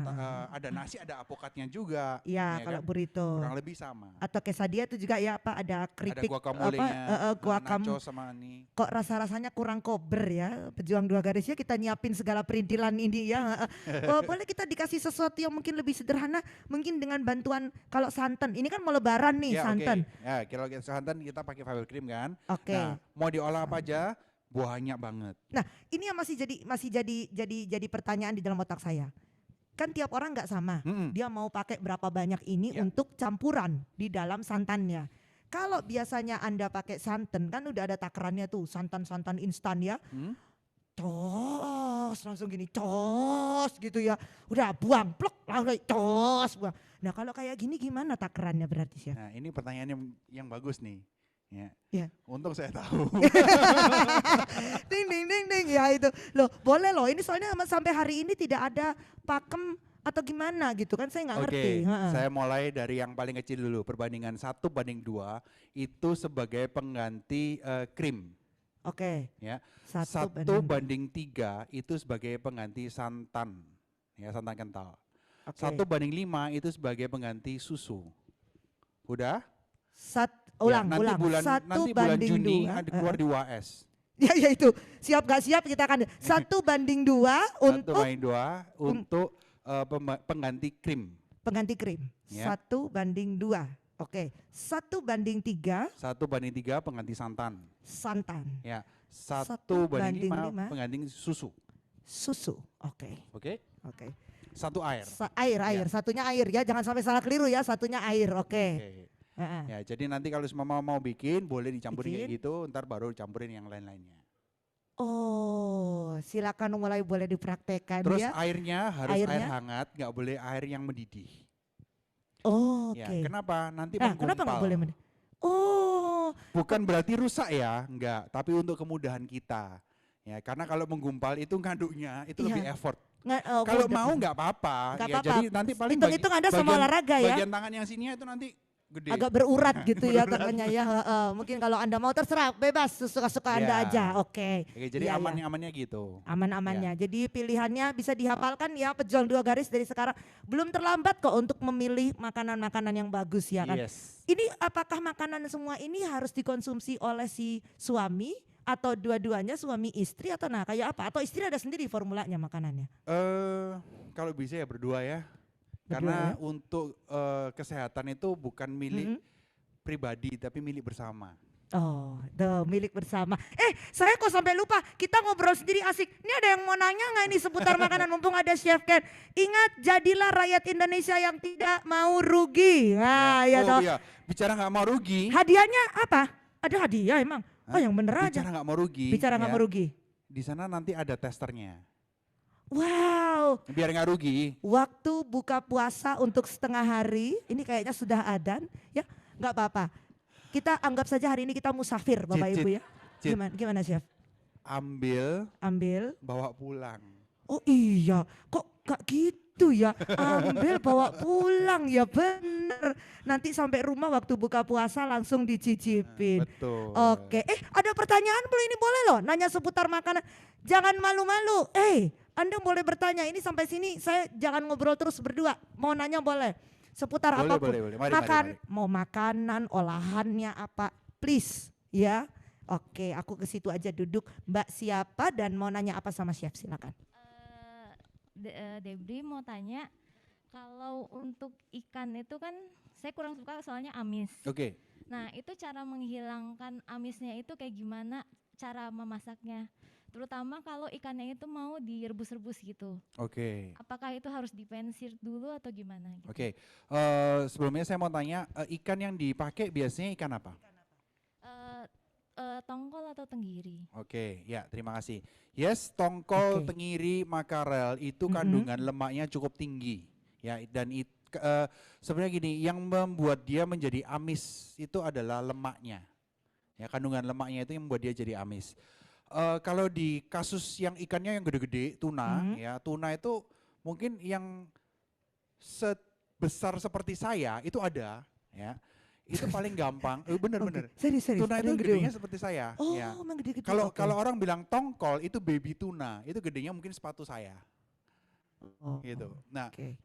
ada nasi, ada alpukatnya juga. Iya, ya kalau kan? burrito. Kurang lebih sama. Atau quesadilla itu juga ya apa ada Ada keripik guacamole-nya, guacamole. nacho sama ini. Kok rasa-rasanya kurang kober ya. Pejuang 2 garis ya kita nyiapin segala perintilan ini ya. Boleh kita dikasih sesuatu yang mungkin lebih sederhana, mungkin dengan bantuan kalau santan. Ini kan mau lebaran nih Ya, santan. oke. Ya, kalau kita santan kita pakai Fabel cream kan. Oke. Nah, mau diolah apa aja, banyak banget. Nah, ini yang masih jadi pertanyaan di dalam otak saya. Kan tiap orang nggak sama. Mm-mm. Dia mau pakai berapa banyak ini Ya. untuk campuran di dalam santannya. Kalau biasanya Anda pakai santan kan udah ada takarannya tuh, santan-santan instan ya. Hmm? langsung gini, cos gitu ya. Udah buang, plok, langsung cos, buang. Nah kalau kayak gini gimana takarannya berarti Chef? Nah ini pertanyaan yang bagus nih. Ya. Ya. Untung saya tahu. Ding ding ding ding ya itu. Loh boleh loh, ini soalnya sampai hari ini tidak ada pakem atau gimana gitu kan, saya nggak Oke, ngerti. Heeh. saya mulai dari yang paling kecil dulu. Perbandingan 1:2 itu sebagai pengganti krim. Oke, Ya. 1:3. 1:3 itu sebagai pengganti santan. Ya, santan kental. Oke. 1:5 itu sebagai pengganti susu. Udah? Ulang, Ya, ulang. nanti bulan Juni 1:2. ada keluar di UAS. Ya itu, siap gak siap kita akan 1:2 untuk 1:2 untuk pengganti krim. pengganti krim. Ya. 1:2. Oke, 1:3 1:3 pengganti santan. santan. Ya. 1:5 1:5 pengganti susu. Susu. Oke. Oke? Oke. Satu air. Air, satunya air ya, jangan sampai salah keliru ya, satunya air. Oke. Oke. Heeh. Ya, jadi nanti kalau mama mau bikin boleh dicampurin kayak Bikin. gitu, ntar baru campurin yang lain-lainnya. Oh, silakan mulai boleh dipraktekkan Terus ya. airnya harus air Airnya? hangat, nggak boleh air yang mendidih. Oh, Ya, oke. kenapa? Nanti Nah, kenapa nggak boleh menggumpal. Oh, Bukan berarti rusak ya, enggak. Tapi untuk kemudahan kita. Ya, karena kalau menggumpal itu ngaduknya itu Iya. lebih effort. oh, Kalau udah. mau nggak apa-apa. Nggak Ya, apa-apa. jadi nanti paling Hitung-hitung Anda sama bagian- olahraga ya. Bagian tangan yang sini itu nanti gede. Agak berurat gitu ya Berurat. katanya ya. Heeh. Mungkin kalau Anda mau terserah, bebas suka-suka Anda Ya. aja. Oke. Oke, jadi Iya, iya. aman-amannya gitu. Aman-amannya. Jadi pilihannya bisa dihafalkan ya, pejuang 2 garis dari sekarang. Belum terlambat kok untuk memilih makanan-makanan yang bagus ya kan. Yes. Ini apakah makanan semua ini harus dikonsumsi oleh si suami atau dua-duanya suami istri atau nah kayak apa? Atau istri ada sendiri formulanya makanannya? Kalau bisa ya berdua ya. Berdua Karena ya? untuk kesehatan itu bukan milik Mm-mm. pribadi tapi milik bersama. Oh, milik bersama. Saya kok sampai lupa, kita ngobrol sendiri asik. Ini ada yang mau nanya nggak ini seputar makanan mumpung ada Chef Ken. Ingat, jadilah rakyat Indonesia yang tidak mau rugi. Nah, ya toh. Oh iya, bicara nggak mau rugi. Hadiahnya apa? Ada hadiah emang? Oh, yang bener aja. Bicara nggak mau rugi. Bicara nggak ya, mau rugi. Di sana nanti ada testernya. Wow, Biar nggak rugi. waktu buka puasa untuk setengah hari, ini kayaknya sudah adzan, ya nggak apa-apa. Kita anggap saja hari ini kita musafir Bapak Cit, Ibu cit, ya. cit. Gimana Chef? Ambil, Ambil. bawa pulang. Oh iya, kok gak gitu ya? Ambil bawa pulang ya bener. Nanti sampai rumah waktu buka puasa langsung dicicipin. Betul. Oke, ada pertanyaan belum ini boleh loh nanya seputar makanan. Jangan malu-malu. Anda boleh bertanya, ini sampai sini saya jangan ngobrol terus berdua. Mau nanya boleh. Seputar Boleh, apapun. boleh. Mari, mari. Mau makanan, olahannya apa, please ya. Oke, aku ke situ aja duduk. Mbak siapa dan mau nanya apa sama chef, silakan. Debri mau tanya, kalau untuk ikan itu kan saya kurang suka soalnya amis. Oke. Nah itu cara menghilangkan amisnya itu kayak gimana cara memasaknya? Terutama kalau ikannya itu mau direbus-rebus gitu. Oke. Apakah itu harus dipensir dulu atau gimana? Gitu? Oke. Sebelumnya saya mau tanya, ikan yang dipakai biasanya ikan apa? Tongkol atau tenggiri? Oke, ya terima kasih. Yes, tongkol, Oke. tenggiri, makarel itu kandungan lemaknya cukup tinggi, ya. Dan sebenarnya gini, yang membuat dia menjadi amis itu adalah lemaknya, ya. Kandungan lemaknya itu yang membuat dia jadi amis. Kalau di kasus yang ikannya yang gede-gede, tuna, ya, tuna itu mungkin yang sebesar seperti saya itu ada, ya. Itu paling gampang, bener-bener. Serius. Tuna ada itu yang gede gedenya banget. seperti saya. Oh, Ya. emang gede-gede. Kalau Oke. kalau orang bilang tongkol itu baby tuna, itu gedenya mungkin sepatu saya, Oh, gitu. Nah, Oke.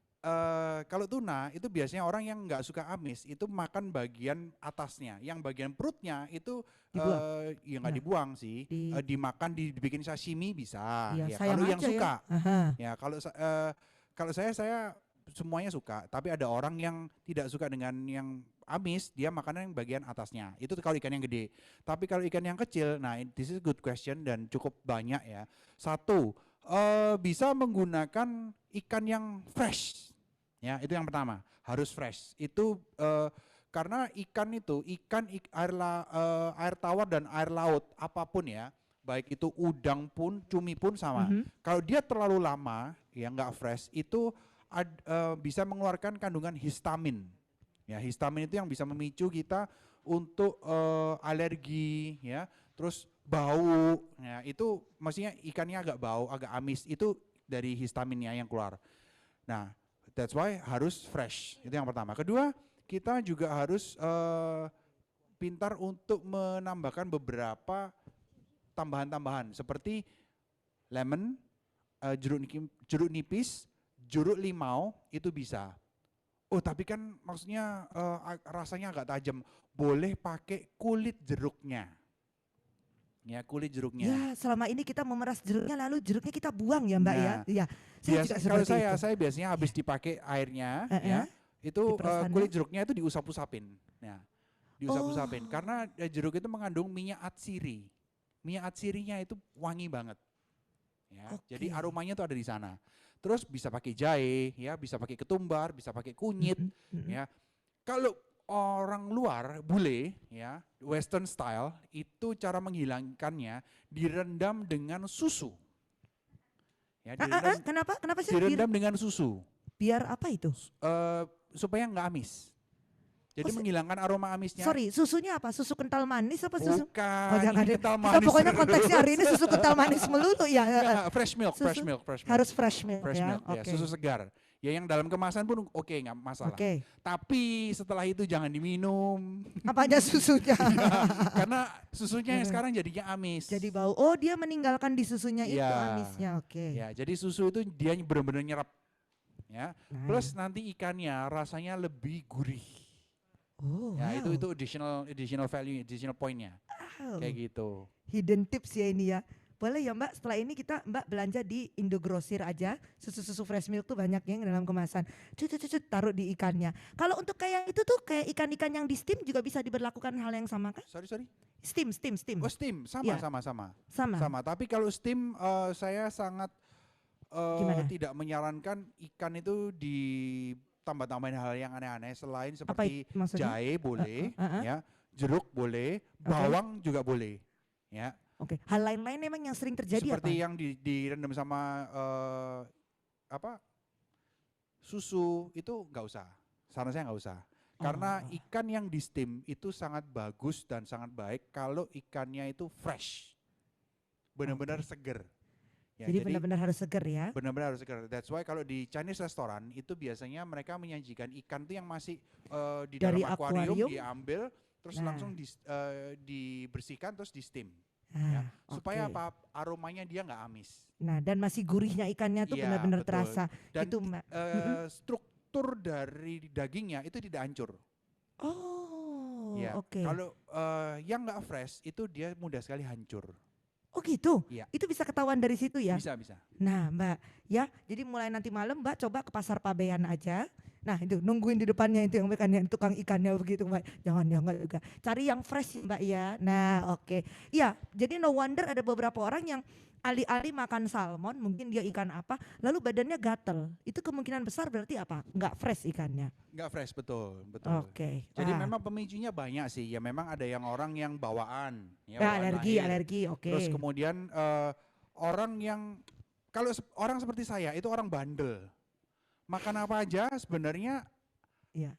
kalau tuna itu biasanya orang yang nggak suka amis itu makan bagian atasnya, yang bagian perutnya itu Dibuang? ya nggak Nah, dibuang sih, di- dimakan, dibikin sashimi bisa. Iya, Ya, sayang kalau yang aja ya. suka, Aha. ya kalau saya semuanya suka, tapi ada orang yang tidak suka dengan yang amis, dia makanan yang bagian atasnya. Itu kalau ikan yang gede. Tapi kalau ikan yang kecil, nah this is a good question dan cukup banyak ya. Satu, bisa menggunakan ikan yang fresh. Ya, itu yang pertama, harus fresh. Itu karena ikan itu, air tawar dan air laut apapun ya, baik itu udang pun, cumi pun sama. Kalau dia terlalu lama, ya nggak fresh, itu bisa mengeluarkan kandungan histamin. Ya, histamin itu yang bisa memicu kita untuk alergi, ya, terus bau. Ya, itu maksudnya ikannya agak bau, agak amis, itu dari histaminnya yang keluar. Nah, that's why harus fresh. Itu yang pertama. Kedua, kita juga harus pintar untuk menambahkan beberapa tambahan-tambahan seperti lemon, jeruk nipis, jeruk limau itu bisa. Oh, tapi kan maksudnya rasanya agak tajam. Boleh pakai kulit jeruknya. Ya, kulit jeruknya. Ya, selama ini kita memeras jeruknya lalu jeruknya kita buang ya, Mbak ya. Nah, Iya. Biasa, kalau seperti itu. saya biasanya habis dipakai airnya, ya, itu Diperas sana. kulit jeruknya itu diusap-usapin. Ya, diusap-usapin. Karena jeruk itu mengandung minyak atsiri. Minyak atsirinya itu wangi banget. Ya, jadi Oke. aromanya tuh ada di sana. Terus bisa pakai jahe, ya, bisa pakai ketumbar, bisa pakai kunyit, ya. Kalau orang luar bule, ya, Western style itu cara menghilangkannya direndam dengan susu. Ya, Kenapa sih direndam dengan susu biar apa itu? supaya nggak amis. Jadi Oh, menghilangkan aroma amisnya. Sorry, susunya apa? Susu kental manis apa susu? Bukan, Oh, jangan ini deh. kental Kita manis pokoknya konteksnya hari ini terus. susu kental manis melulu ya. Nggak, fresh milk, Susu fresh milk. Harus fresh milk Fresh ya. milk, ya, Oke. susu segar. Ya yang dalam kemasan pun oke, nggak masalah. Oke. Tapi setelah itu jangan diminum. Apanya susunya? Karena susunya yang sekarang jadinya amis. Jadi bau. Oh, dia meninggalkan di susunya itu Ya. amisnya. Oke. Ya, jadi susu itu dia benar-benar nyerap. Ya. Nah, Plus nanti ikannya rasanya lebih gurih. Oh, Ya, wow. itu additional value, additional pointnya. Wow. Kayak gitu. Hidden tips ya ini ya. Boleh ya Mbak, setelah ini kita Mbak belanja di Indogrosir aja. Susu-susu fresh milk tuh banyak yang dalam kemasan. Cut, taruh di ikannya. Kalau untuk kayak itu tuh kayak ikan-ikan yang di steam juga bisa diberlakukan hal yang sama kan? Sorry. Steam. Oh, steam, Iya. sama. Sama. Tapi kalau steam saya sangat Gimana? tidak menyarankan ikan itu ditambah-tambahin hal yang aneh-aneh selain Apa seperti itu maksudnya? jahe boleh, Uh-uh. ya, jeruk boleh, bawang juga boleh, ya. Oke. Hal lain-lain emang yang sering terjadi Seperti apa? yang direndam sama susu itu nggak usah. Saran saya nggak usah. Karena Oh. ikan yang di steam itu sangat bagus dan sangat baik kalau ikannya itu fresh. Benar-benar seger. Ya, Jadi benar-benar harus seger ya. benar-benar harus segar. That's why kalau di Chinese restoran itu biasanya mereka menyajikan ikan tuh yang masih di Dari dalam akuarium akuarium? diambil terus Nah. langsung dibersihkan terus di steam. Nah, Supaya oke. apa? Aromanya dia nggak amis. Nah, dan masih gurihnya ikannya tuh Iya, benar-benar betul. terasa. Dan Itu Mbak. struktur dari dagingnya itu tidak hancur. Oh, Ya, oke. kalau yang nggak fresh itu dia mudah sekali hancur. Oh gitu. Iya. Itu bisa ketahuan dari situ ya. Bisa. Nah Mbak, ya jadi mulai nanti malam Mbak coba ke pasar Pabean aja. Nah itu nungguin di depannya itu yang tukang ikannya begitu Mbak. Jangan juga. Cari yang fresh Mbak ya. Nah oke. Iya jadi no wonder ada beberapa orang yang alih-alih makan salmon mungkin dia ikan apa lalu badannya gatel. Itu kemungkinan besar berarti apa? Nggak fresh ikannya. Nggak fresh, betul. Oke. Jadi Ah. memang pemicunya banyak sih. Ya memang ada yang orang yang bawaan. Ya, Ya, bawaan lahir. alergi. Oke. Terus kemudian orang yang kalau orang seperti saya itu orang bandel. Makan apa aja sebenarnya Iya.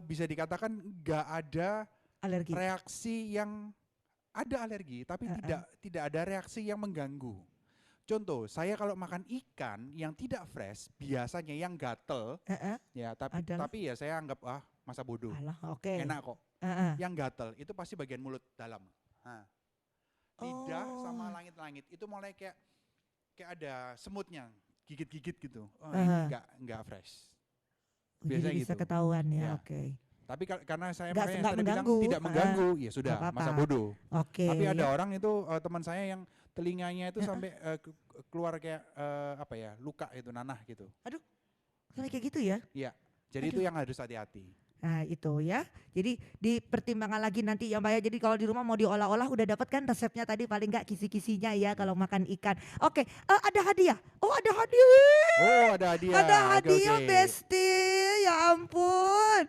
bisa dikatakan nggak ada Alergi. reaksi yang ada alergi, tapi tidak ada reaksi yang mengganggu. Contoh, saya kalau makan ikan yang tidak fresh, biasanya yang gatel, ya Adalah? tapi ya saya anggap masa bodoh, Alah, oke. enak kok. Heeh. Yang gatel itu pasti bagian mulut dalam. Nah, lidah sama Oh. langit-langit itu mulai kayak ada semutnya, gigit-gigit gitu. Oh, Aha. ini nggak fresh. Jadi Biasanya bisa gitu. ketahuan ya, Ya. oke. Tapi karena saya Nggak- makanya nggak tadi bilang mengganggu. tidak mengganggu, ya sudah, Nggak masa apa-apa. bodoh. Oke. Tapi ada orang itu teman saya yang telinganya itu sampai keluar kayak luka itu, nanah gitu. Sampai kayak gitu ya. Iya. Jadi itu yang harus hati-hati. Nah itu ya. Jadi dipertimbangkan lagi nanti ya Mbak ya. Jadi kalau di rumah mau diolah-olah udah dapat kan resepnya tadi paling nggak kisi-kisinya ya kalau makan ikan. Oke, ada hadiah. Oh ada hadiah. Oh, ada hadiah. Ada Oke, hadiah oke. Besti. Ya ya ampun.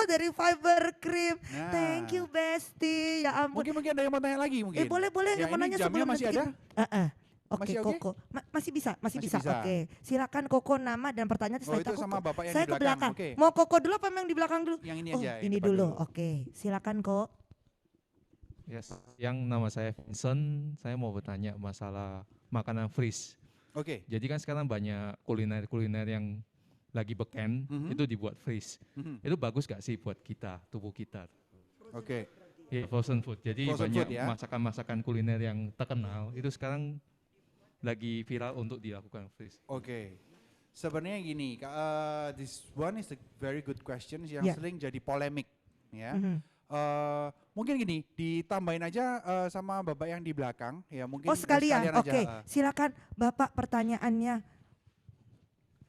Dari Fiber Cream. Nah. Thank you Besti. Ya ampun. Mungkin ada yang mau tanya lagi mungkin. Boleh Ya, mau ini nanya jamnya sebelum masih nanti ada? Oke, Masih oke? Koko. Masih bisa. Masih bisa. Oke. Silakan Koko nama dan pertanyaan Oh, setelah itu Koko. sama Bapak yang Saya di ke belakang, belakang. oke. Mau Koko dulu apa yang di belakang dulu? Yang ini Oh, aja. yang ini depan dulu. Oke. Silakan Kok. Yes. Yang nama saya Vincent, saya mau bertanya masalah makanan freeze. Oke. Jadi kan sekarang banyak kuliner-kuliner yang lagi beken, Mhm. itu dibuat freeze. Mhm. Itu bagus gak sih buat kita, tubuh kita? Oke. Ya, frozen food. Jadi Frozen banyak food ya. masakan-masakan kuliner yang terkenal, itu sekarang lagi viral untuk dilakukan freeze. Oke. Sebenarnya gini, this one is a very good question yang Ya. sering jadi polemik, ya. Mhm. Mungkin gini, ditambahin aja sama Bapak yang di belakang, ya mungkin Oh sekalian. aja. Oke. Silakan Bapak pertanyaannya.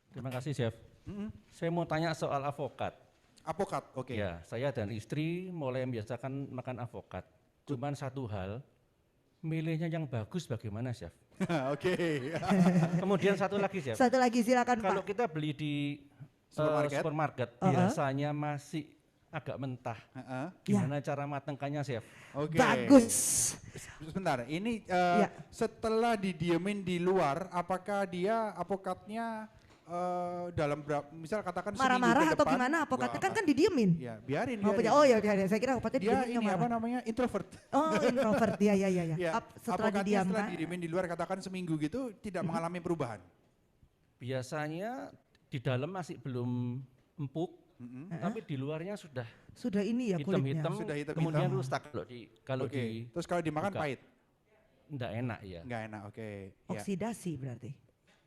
Terima kasih, Chef. Mm-mm. Saya mau tanya soal avokat. Apokat, oke. Ya, saya dan istri mulai membiasakan makan avokat. Cuman satu hal, milihnya yang bagus bagaimana, Chef? Oke. Kemudian satu lagi, Chef. Satu lagi silakan Kalau Pak. kita beli di Supermarket. biasanya masih agak mentah. Heeh. Gimana cara matangkannya, Chef? Oke. Bagus. Sebentar, ini Ya. setelah didiemin di luar, apakah dia apokatnya dalam berapa, misal katakan seminggu Marah-marah ke atau depan, gimana? Apokatnya wah, kan didiemin. Ya, biarin. Oh ya, saya kira apokatnya Dia didiemin ini nggak apa marah. namanya, introvert. Oh introvert, ya. Ya, Setelah apokatnya didiamkan. setelah didiemin di luar, katakan seminggu gitu, tidak mengalami perubahan. Biasanya di dalam masih belum empuk, Mm-mm. tapi di luarnya sudah Sudah ini ya kulitnya. hitam-hitam, Sudah hitam-hitam. kemudian rusak kalau Oke. di Terus kalau dimakan buka. pahit, enggak enak ya. nggak enak. Oke. Ya. Oksidasi berarti.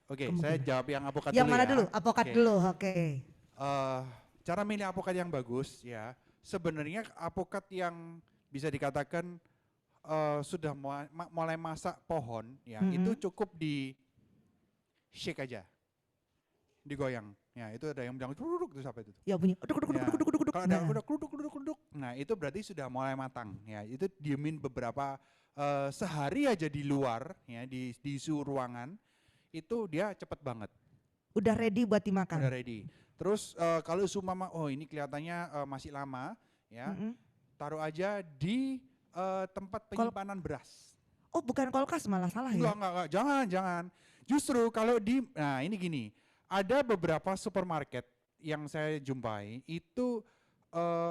Oke, Kemungkinan. saya jawab yang apokat Yang dulu mana ya. dulu? Apokat Oke. dulu, oke. Cara milih apokat yang bagus ya, sebenarnya apokat yang bisa dikatakan sudah mulai masak pohon ya, Mhm. itu cukup di shake aja, digoyang. Ya itu ada yang bilang kruduk itu apa itu? Ya bunyi duk duk duk Ya, duk duk duk duk. Kalau ada Nah, udah kruduk, nah itu berarti sudah mulai matang. Ya itu diemin beberapa sehari aja di luar ya di suhu ruangan, itu dia cepet banget. udah ready buat Udah dimakan. ready. Terus kalau sumama, oh ini kelihatannya masih lama, ya Mm-mm. taruh aja di tempat penyimpanan beras. Oh bukan kulkas malah salah ya? Enggak, jangan. Justru kalau nah ini gini, ada beberapa supermarket yang saya jumpai itu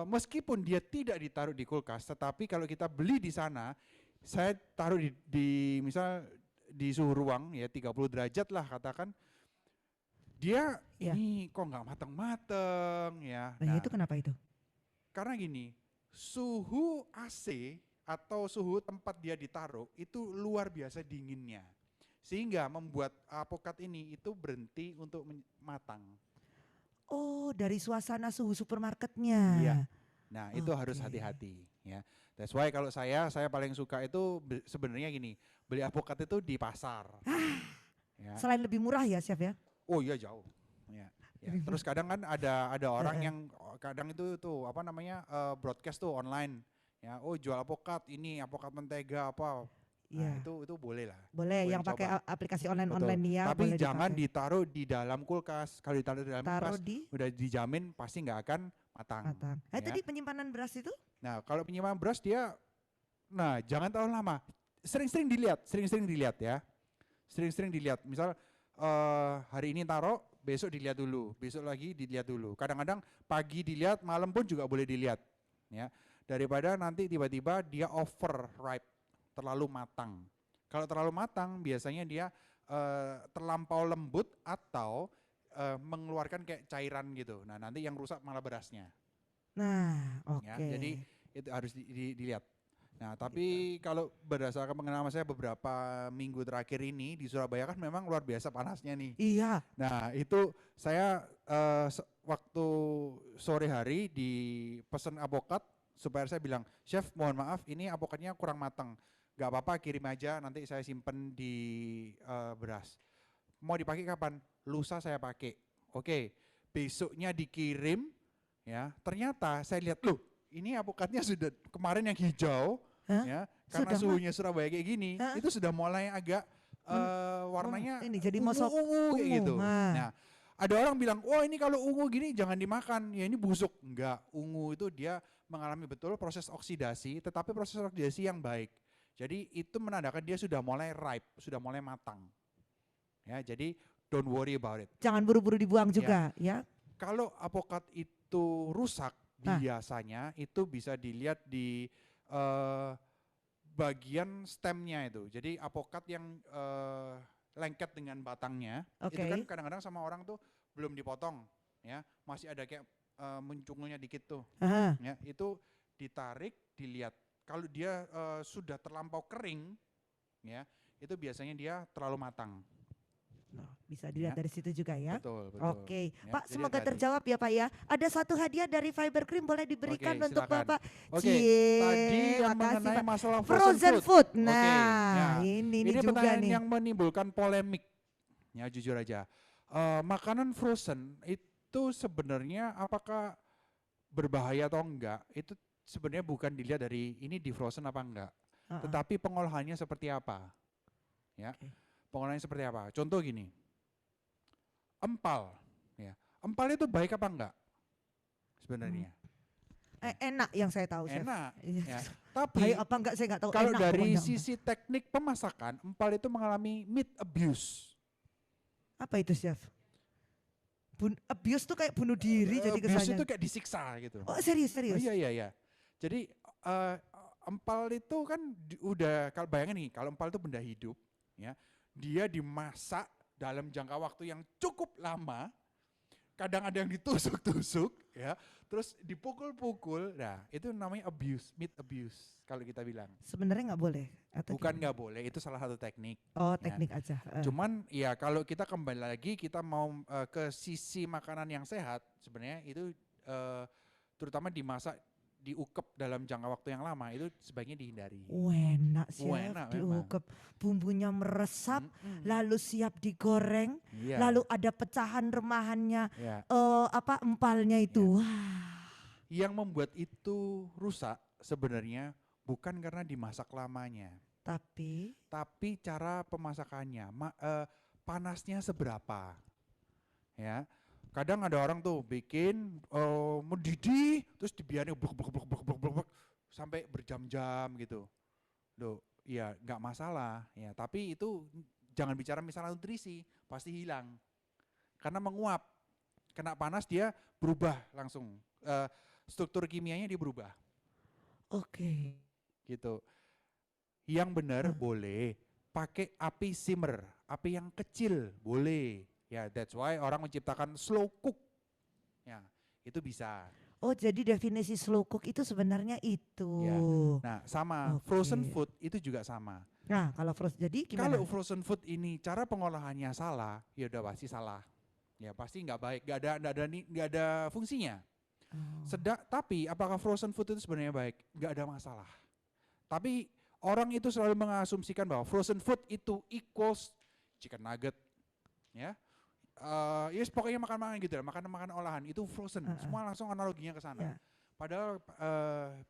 meskipun dia tidak ditaruh di kulkas, tetapi kalau kita beli di sana, saya taruh di misal di suhu ruang ya 30 derajat lah katakan, dia Ya. ini kok nggak mateng-mateng ya. Nah, itu kenapa itu? Karena gini, suhu AC atau suhu tempat dia ditaruh itu luar biasa dinginnya. Sehingga membuat apokat ini itu berhenti untuk matang. Oh dari suasana suhu supermarketnya. Iya. Nah, itu harus Oke. hati-hati ya. That's why kalau saya paling suka itu sebenarnya gini, beli apokat itu di pasar. Ya. Selain lebih murah ya chef ya? Oh iya jauh. Ya. Terus kadang kan ada orang yang kadang itu tuh apa namanya broadcast tuh online. Ya, oh jual apokat ini, apokat mentega apa. Nah, Iya. itu boleh lah. Boleh boleh yang pakai dicoba. aplikasi Betul. online dia. Tapi boleh jangan dipakai. ditaruh di dalam kulkas. Kalau ditaruh di dalam Taruh kulkas di udah dijamin pasti nggak akan matang. matang. Ya. Tadi penyimpanan beras itu? Nah, kalau penyimpanan beras dia jangan terlalu lama. Sering-sering dilihat ya. Sering-sering dilihat. Misal hari ini taruh, besok dilihat dulu, besok lagi dilihat dulu. Kadang-kadang pagi dilihat, malam pun juga boleh dilihat. Ya. Daripada nanti tiba-tiba dia overripe, terlalu matang. Kalau terlalu matang biasanya dia terlampau lembut atau mengeluarkan kayak cairan gitu. Nah, nanti yang rusak malah berasnya. Nah, oke. Ya, jadi itu harus dilihat. Nah, tapi kalau berdasarkan pengalaman saya beberapa minggu terakhir ini di Surabaya kan memang luar biasa panasnya nih. Iya. Nah, itu saya waktu sore hari pesen apokat supaya saya bilang, "Chef, mohon maaf ini apokatnya kurang matang. Gak apa-apa, kirim aja, nanti saya simpen di beras. Mau dipakai kapan? Lusa saya pakai. Oke, besoknya dikirim, ya. Ternyata saya lihat, loh, ini apokatnya sudah kemarin yang hijau, Hah? ya, karena Sudah suhunya Surabaya kayak gini, Hah? itu sudah mulai agak warnanya ini jadi ungu-ungu mosok kayak ungu. gitu. Nah. Nah, Ada orang bilang, oh ini kalau ungu gini jangan dimakan, ya ini busuk. Enggak, ungu itu dia mengalami betul proses oksidasi, tetapi proses oksidasi yang baik. Jadi itu menandakan dia sudah mulai ripe, sudah mulai matang. Ya, jadi don't worry about it. Jangan buru-buru dibuang juga ya. Kalau apokat itu rusak, Nah. biasanya itu bisa dilihat di bagian stemnya itu. Jadi apokat yang lengket dengan batangnya, itu Oke. kan kadang-kadang sama orang tuh belum dipotong, ya masih ada kayak mencungulnya dikit tuh, Aha. ya itu ditarik, dilihat. Kalau dia sudah terlampau kering, ya itu biasanya dia terlalu matang. Nah, bisa dilihat Ya. dari situ juga ya. Betul, betul. Oke, Ya, Pak, jadi semoga hati-hati. terjawab ya Pak ya. Ada satu hadiah dari Fiber Cream boleh diberikan Oke, untuk silakan. Bapak. Oke, Cie, tadi yang makasih, mengenai Pak. masalah Frozen food. Oke, Nah, ya. ini Ini juga pertanyaan nih. yang menimbulkan polemik, ya jujur aja. Makanan frozen itu sebenarnya apakah berbahaya atau enggak? Itu sebenarnya bukan dilihat dari ini di frozen apa enggak, tetapi pengolahannya seperti apa, ya. Oke. Pengolahannya seperti apa? Contoh gini, empal, ya. Empal itu baik apa enggak? Sebenarnya Enak yang saya tahu, Chef. enak, Iya. ya. Tapi Baik apa enggak saya enggak tahu. kalau Enak dari pokoknya. sisi teknik pemasakan, empal itu mengalami meat abuse. Apa itu, Chef? Abuse tuh kayak bunuh diri jadi Abuse kesannya. itu kayak disiksa gitu. Oh, serius, Oh, serius. iya. Jadi empal itu kan udah, kalau bayangin nih, kalau empal itu benda hidup, ya, dia dimasak dalam jangka waktu yang cukup lama, kadang ada yang ditusuk-tusuk, ya, terus dipukul-pukul, nah itu namanya abuse, meat abuse kalau kita bilang. Sebenarnya nggak boleh atau Bukan gimana? nggak boleh, itu salah satu teknik. Oh, teknik aja. Cuman ya kalau kita kembali lagi, kita mau ke sisi makanan yang sehat, sebenarnya itu terutama dimasak, diukep dalam jangka waktu yang lama, itu sebaiknya dihindari. Enak, Chef. Enak memang. Diukep, bumbunya meresap, Mm-mm. lalu siap digoreng, Iya, lalu ada pecahan remahannya, iya. empalnya itu. Wah. Yang membuat itu rusak sebenarnya bukan karena dimasak lamanya, Tapi tapi cara pemasakannya, panasnya seberapa, ya. Kadang ada orang tuh bikin mendidih terus dibiarin blek sampai berjam-jam gitu. Loh, ya nggak masalah ya, tapi itu jangan bicara misalnya nutrisi, pasti hilang. Karena menguap, kena panas dia berubah langsung. Struktur kimianya dia berubah oke. gitu. Yang benar boleh pakai api simmer, api yang kecil boleh. Ya, that's why orang menciptakan slow cook. Ya, itu bisa. Oh, jadi definisi slow cook itu sebenarnya itu. Ya. Nah, sama Oke. frozen food itu juga sama. Nah, kalau frozen jadi gimana? Kalau frozen food ini cara pengolahannya salah, ya udah pasti salah. Ya pasti nggak baik, nggak ada fungsinya. Oh. Tapi apakah frozen food itu sebenarnya baik? Nggak ada masalah. Tapi orang itu selalu mengasumsikan bahwa frozen food itu equals chicken nugget, ya. Yes, pokoknya makan-makan gitu ya, makanan-makanan olahan itu frozen. Semua langsung analoginya ke sana. Ya. Padahal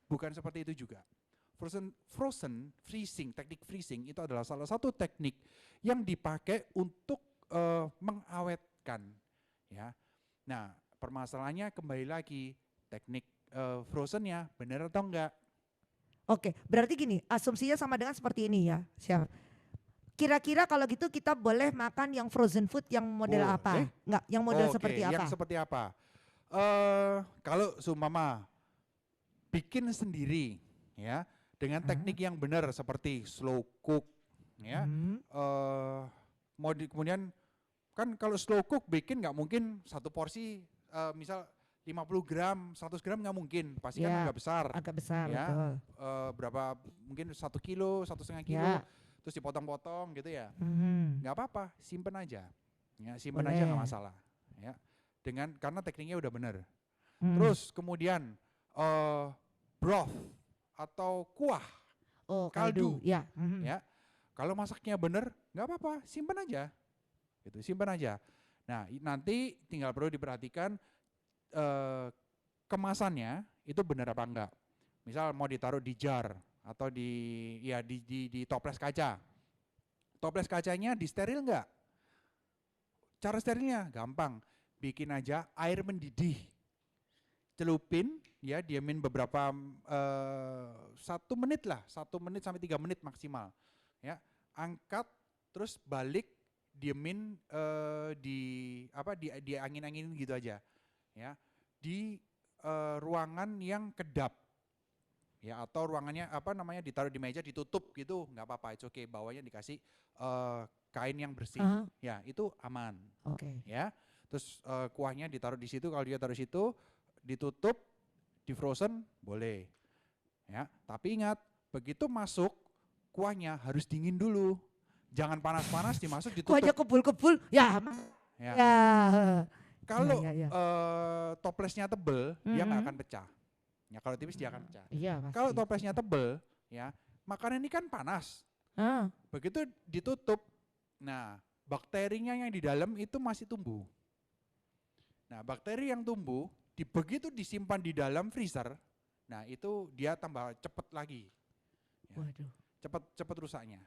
bukan seperti itu juga. Frozen freezing, teknik freezing itu adalah salah satu teknik yang dipakai untuk mengawetkan, ya. Nah, permasalahannya kembali lagi teknik frozennya benar atau enggak? Oke, berarti gini, asumsinya sama dengan seperti ini ya, Chef. Kira-kira kalau gitu kita boleh makan yang frozen food yang model Boleh. apa? Enggak, yang model Oke, seperti apa? yang seperti apa? Kalau seumpama bikin sendiri, ya, dengan teknik yang benar seperti slow cook, ya. Kemudian kan kalau slow cook bikin nggak mungkin satu porsi, misal 50 gram, 100 gram nggak mungkin, pasti Ya, kan agak besar. agak besar, Ya, betul. Berapa mungkin 1 kilo, 1,5 kilo, Ya. terus dipotong-potong gitu ya. Mhm. Nggak apa-apa, simpen aja. Ya, simpen aja nggak Boleh. masalah. Ya, karena tekniknya udah bener. Hmm. Terus kemudian broth atau kuah, Oh, kaldu, kaldu, ya. Mhm. ya. Kalau masaknya bener, nggak apa-apa, simpen aja. Gitu, simpen aja. Nah, nanti tinggal perlu diperhatikan kemasannya itu benar apa enggak. Misal mau ditaruh di jar atau di toples kaca. Toples kacanya disteril enggak? Cara sterilnya gampang. bikin aja air mendidih. Celupin, ya diamin beberapa 1 menit lah, 1 menit sampai 3 menit maksimal. Ya, angkat, terus balik, diemin di angin-anginin gitu aja. Ya, di ruangan yang kedap. Ya, atau ruangannya ditaruh di meja ditutup gitu, nggak apa-apa, it's okay. Bawahnya dikasih kain yang bersih. Aha. Ya, itu aman. Oke. Ya, terus kuahnya ditaruh di situ. Kalau dia taruh di situ, ditutup, di frozen boleh. Ya, tapi ingat, begitu masuk kuahnya harus dingin dulu. Jangan panas-panas dimasuk ditutup. Kuahnya kebul-kebul, ya. Ya. Ya. Kalau Ya. toplesnya tebel, dia nggak Mhm. akan pecah. Ya, kalau tipis dia akan pecah. Iya pasti. Kalau toplesnya tebel, ya makanan ini kan panas. Ah, Begitu ditutup, nah bakterinya yang di dalam itu masih tumbuh. Nah, bakteri yang tumbuh, begitu disimpan di dalam freezer, nah itu dia tambah cepet lagi. Ya, waduh. cepet rusaknya.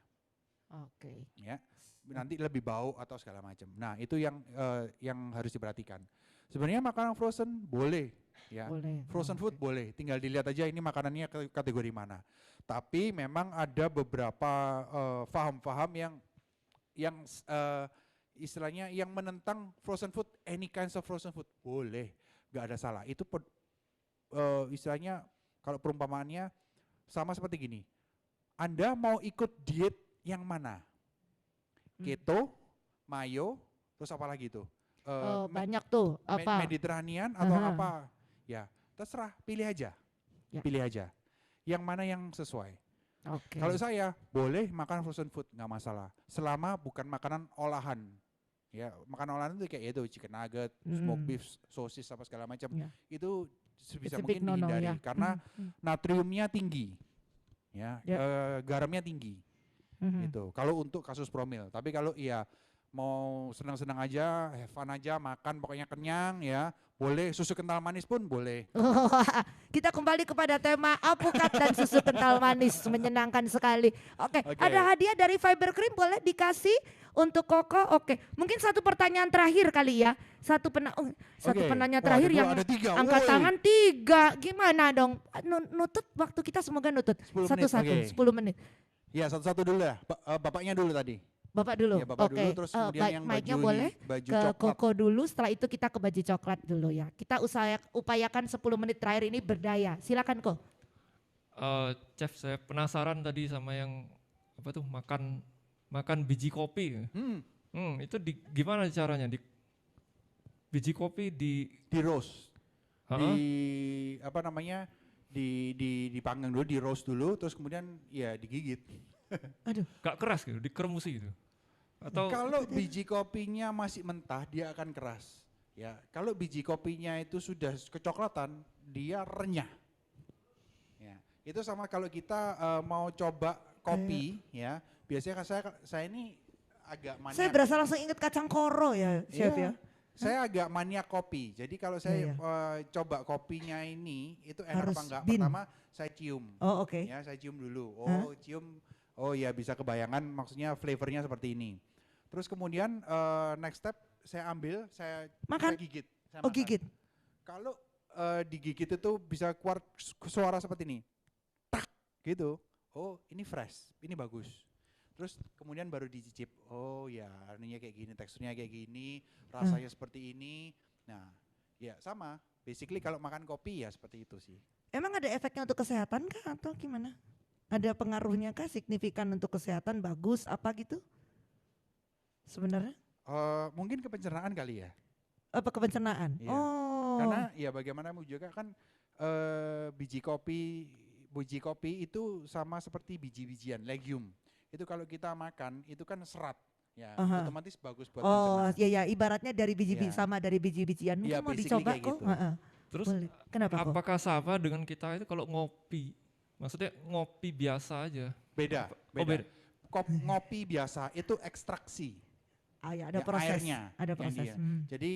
Oke. Ya, nanti lebih bau atau segala macam. Nah, itu yang harus diperhatikan. Sebenarnya makanan frozen boleh, ya. Boleh. Frozen Oh, food oke. boleh, tinggal dilihat aja ini makanannya kategori mana. Tapi memang ada beberapa faham-faham yang istilahnya yang menentang frozen food, any kinds of frozen food boleh, nggak ada salah. Itu istilahnya kalau perumpamaannya sama seperti gini. Anda mau ikut diet yang mana? Keto, mayo, terus apa lagi itu? Oh, banyak tuh apa? Mediterranean atau Aha. apa? Ya, terserah, pilih aja. Ya. Pilih aja. Yang mana yang sesuai. Oke. Kalau saya boleh makan frozen food, nggak masalah. Selama bukan makanan olahan. Ya, makanan olahan itu kayak itu chicken nugget, smoked beef, sosis apa segala macam. Ya. Itu sebisa It's a big mungkin no-no, dihindari ya. karena natriumnya tinggi. Ya, Ya. garamnya tinggi. Mhm. Gitu. Kalau untuk kasus promil, tapi kalau iya mau senang-senang aja, have fun aja, makan pokoknya kenyang ya, boleh. Susu kental manis pun boleh. Kita kembali kepada tema apukat dan susu kental manis, menyenangkan sekali. Oke, Oke. ada hadiah dari Fiber Cream, boleh dikasih untuk Koko. Oke, mungkin satu pertanyaan terakhir kali ya. Satu Oke. penanya Wah, terakhir ada dua, yang ada tiga. angkat Woi. tangan 3. Gimana dong? Nutut waktu kita, semoga nutut. 10 menit, Satu-satu, oke. 10 menit. Ya, satu-satu dulu ya. Bapaknya dulu tadi. Bapak dulu. Ya, Bapak Oke, dulu, terus kemudian yang mic-nya baju boleh baju ke coklat. Koko dulu, setelah itu kita ke baju coklat dulu ya. Kita upayakan 10 menit terakhir ini berdaya. Silakan Ko. Chef, saya penasaran tadi sama yang apa tuh makan biji kopi. Itu gimana caranya biji kopi Di roast. Ha-ha. Apa namanya? Dipanggang dulu, di roast dulu, terus kemudian ya digigit. gak keras gitu, dikeremusi gitu. Atau Kalau biji kopinya masih mentah, dia akan keras. Ya, kalau biji kopinya itu sudah kecoklatan, dia renyah. Ya, itu sama kalau kita mau coba kopi, ya. Biasanya kan saya ini agak maniak. Saya berasa langsung inget kacang koro ya, Chef Iya, ya. Saya agak maniak kopi. Jadi kalau saya Iya. coba kopinya ini, itu enak Harus apa enggak? bin. Pertama saya cium. Oh oke. Ya, saya cium dulu. Hah? Cium. Oh ya, bisa kebayangan maksudnya flavornya seperti ini. Terus kemudian next step saya ambil, saya Makan? gigit. Saya Oh makan. gigit. Kalau digigit itu bisa keluar suara seperti ini. Tak gitu. Oh, ini fresh, ini bagus. Terus kemudian baru dicicip. Oh ya, ininya kayak gini, teksturnya kayak gini, rasanya seperti ini. Nah, ya sama. Basically kalau makan kopi ya seperti itu sih. Emang ada efeknya untuk kesehatan kah atau gimana? Ada pengaruhnya kah signifikan untuk kesehatan, bagus apa gitu? Sebenarnya? Mungkin ke pencernaan kali ya. Apa kepencernaan? Iya. Oh. Karena ya bagaimanapun juga kan biji kopi itu sama seperti biji-bijian, legume. Itu kalau kita makan itu kan serat, ya Aha. otomatis bagus buat Oh pencernaan. iya ya, ibaratnya dari biji-biji Iya. sama dari biji-bijian. Mungkin Iya, mau basically dicoba kayak kok. gitu. Heeh. terus Boleh. Kenapa kok? apakah sama dengan kita itu kalau ngopi? Maksudnya ngopi biasa aja. Beda, Oh, beda. beda. Ngopi biasa itu ekstraksi. Ah ya, ada Ya, proses. airnya Ada yang proses. dia. Hmm. Jadi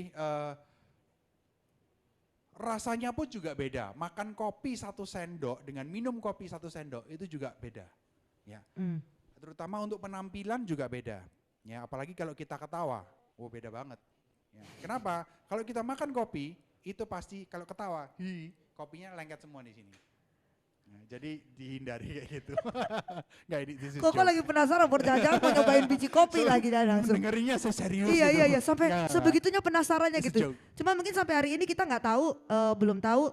rasanya pun juga beda. Makan kopi 1 sendok dengan minum kopi 1 sendok itu juga beda. Ya, Hmm. terutama untuk penampilan juga beda. Ya, apalagi kalau kita ketawa, beda banget. Ya. Kenapa? Kalau kita makan kopi, itu pasti kalau ketawa, kopinya lengket semua di sini. Nah, jadi dihindari kayak gitu. Nggak, this is Kok joke. lagi penasaran, jangan-jangan mau nyobain biji kopi lagi dan langsung. Dengerinnya serius Iya gitu. iya iya sampai Nggak. sebegitunya penasarannya It's a gitu. joke. Cuma mungkin sampai hari ini kita nggak tahu, belum tahu,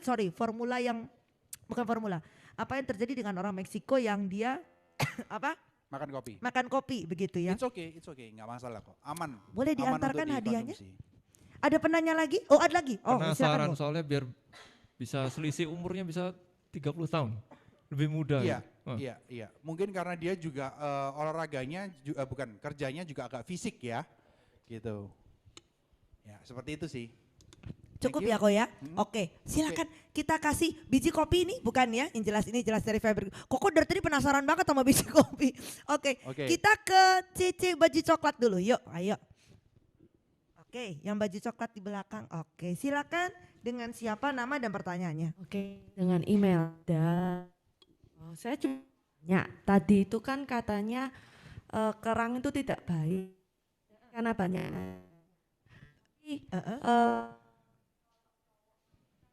sorry, formula yang bukan formula. Apa yang terjadi dengan orang Meksiko yang dia apa Makan kopi. makan kopi begitu ya? It's okay, nggak masalah kok, aman. Boleh Aman diantarkan untuk hadiahnya? dikonsumsi. Ada penanya lagi? Oh ada lagi? Oh Penasaran silakan Bu. soalnya biar bisa selisih umurnya bisa 30 tahun. Lebih muda. Iya, gitu. Oh. iya. Mungkin karena dia juga olahraganya, bukan kerjanya juga agak fisik ya, gitu. Ya seperti itu sih. Cukup Thank ya you. kok ya? Oke, silakan kita kasih biji kopi ini bukan ya? Ini jelas dari Faber. Koko dari tadi penasaran banget sama biji kopi. Oke, Oke. kita ke Cici baju coklat dulu. Yuk, ayo. Oke, yang baju coklat di belakang. Oke, silakan dengan siapa, nama dan pertanyaannya. Oke, dengan email. Saya cuma tanya, tadi itu kan katanya kerang itu tidak baik karena banyak. Tapi,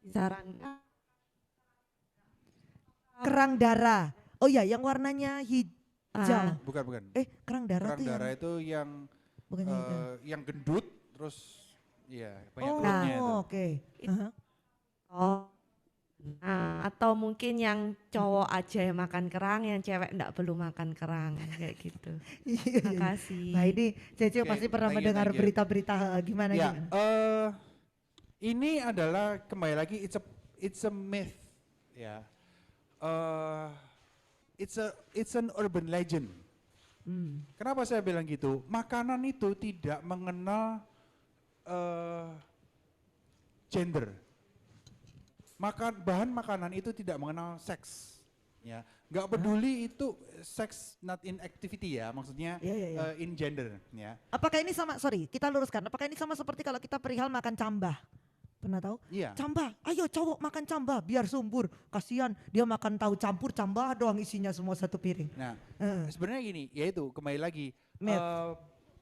disarankan Kerang darah. Oh ya, yang warnanya hijau. Bukan. Kerang darah Kerang tuh darah yang itu yang bukan yang hijau. yang gendut, terus ya banyak Oh, kulitnya itu. oke. Aha. oh, atau mungkin yang cowok aja yang makan kerang, yang cewek enggak perlu makan kerang kayak gitu. Iya, Terima iya. kasih. Nah ini Cece Oke, pasti pernah thank you, mendengar thank you. berita-berita gimana Ya, gimana. ini adalah kembali lagi it's a myth, ya. It's an urban legend. Kenapa saya bilang gitu? Makanan itu tidak mengenal gender. Bahan makanan itu tidak mengenal seks. Ya, nggak peduli itu seks not in activity ya, maksudnya Iya, iya, iya. in gender. Ya, Apakah ini sama, sorry kita luruskan, apakah ini sama seperti kalau kita perihal makan cambah? Pernah tahu? iya. Cambah, ayo cowok makan cambah biar subur. Kasihan dia makan tahu campur cambah doang isinya semua satu piring. Nah, Heeh. sebenarnya gini, yaitu kembali lagi, Myth.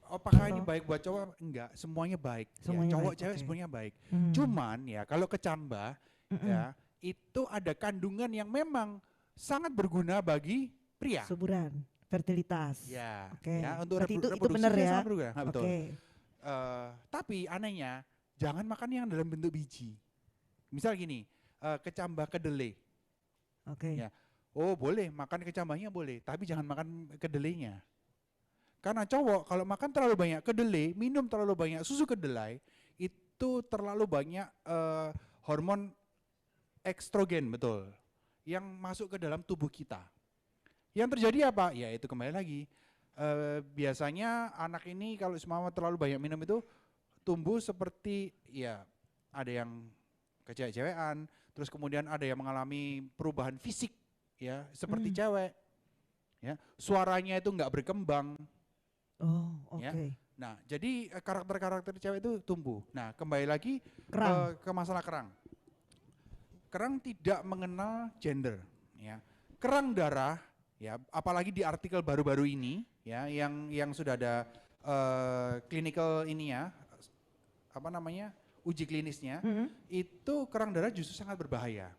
apakah ini baik buat cowok? Enggak, semuanya baik. Semuanya Cowok baik, cewek oke. semuanya baik. Hmm. Cuman ya kalau kecambah ya itu ada kandungan yang memang sangat berguna bagi pria. Suburan, fertilitas. Ya, Oke. ya untuk Berarti itu reproduksi benar dia ya? sangat berguna. Nah, betul. Oke. Tapi anehnya jangan makan yang dalam bentuk biji. Misal gini, kecambah kedelai. Oke. Ya. Oh boleh, makan kecambahnya boleh, tapi jangan makan kedelainya. Karena cowok kalau makan terlalu banyak kedelai, minum terlalu banyak susu kedelai, itu terlalu banyak hormon estrogen, betul, yang masuk ke dalam tubuh kita. Yang terjadi apa? Ya itu kembali lagi, biasanya anak ini kalau semua terlalu banyak minum itu tumbuh seperti, ya ada yang kecewek-cewekan, terus kemudian ada yang mengalami perubahan fisik, ya seperti cewek, ya suaranya itu nggak berkembang. Oh, oke. Ya. Nah, jadi karakter-karakter cewek itu tumbuh. Nah, kembali lagi Kerang. ke masalah kerang. Kerang tidak mengenal gender, ya. Kerang darah, ya, apalagi di artikel baru-baru ini, ya, yang sudah ada clinical ini ya, apa namanya, uji klinisnya, itu kerang darah justru sangat berbahaya.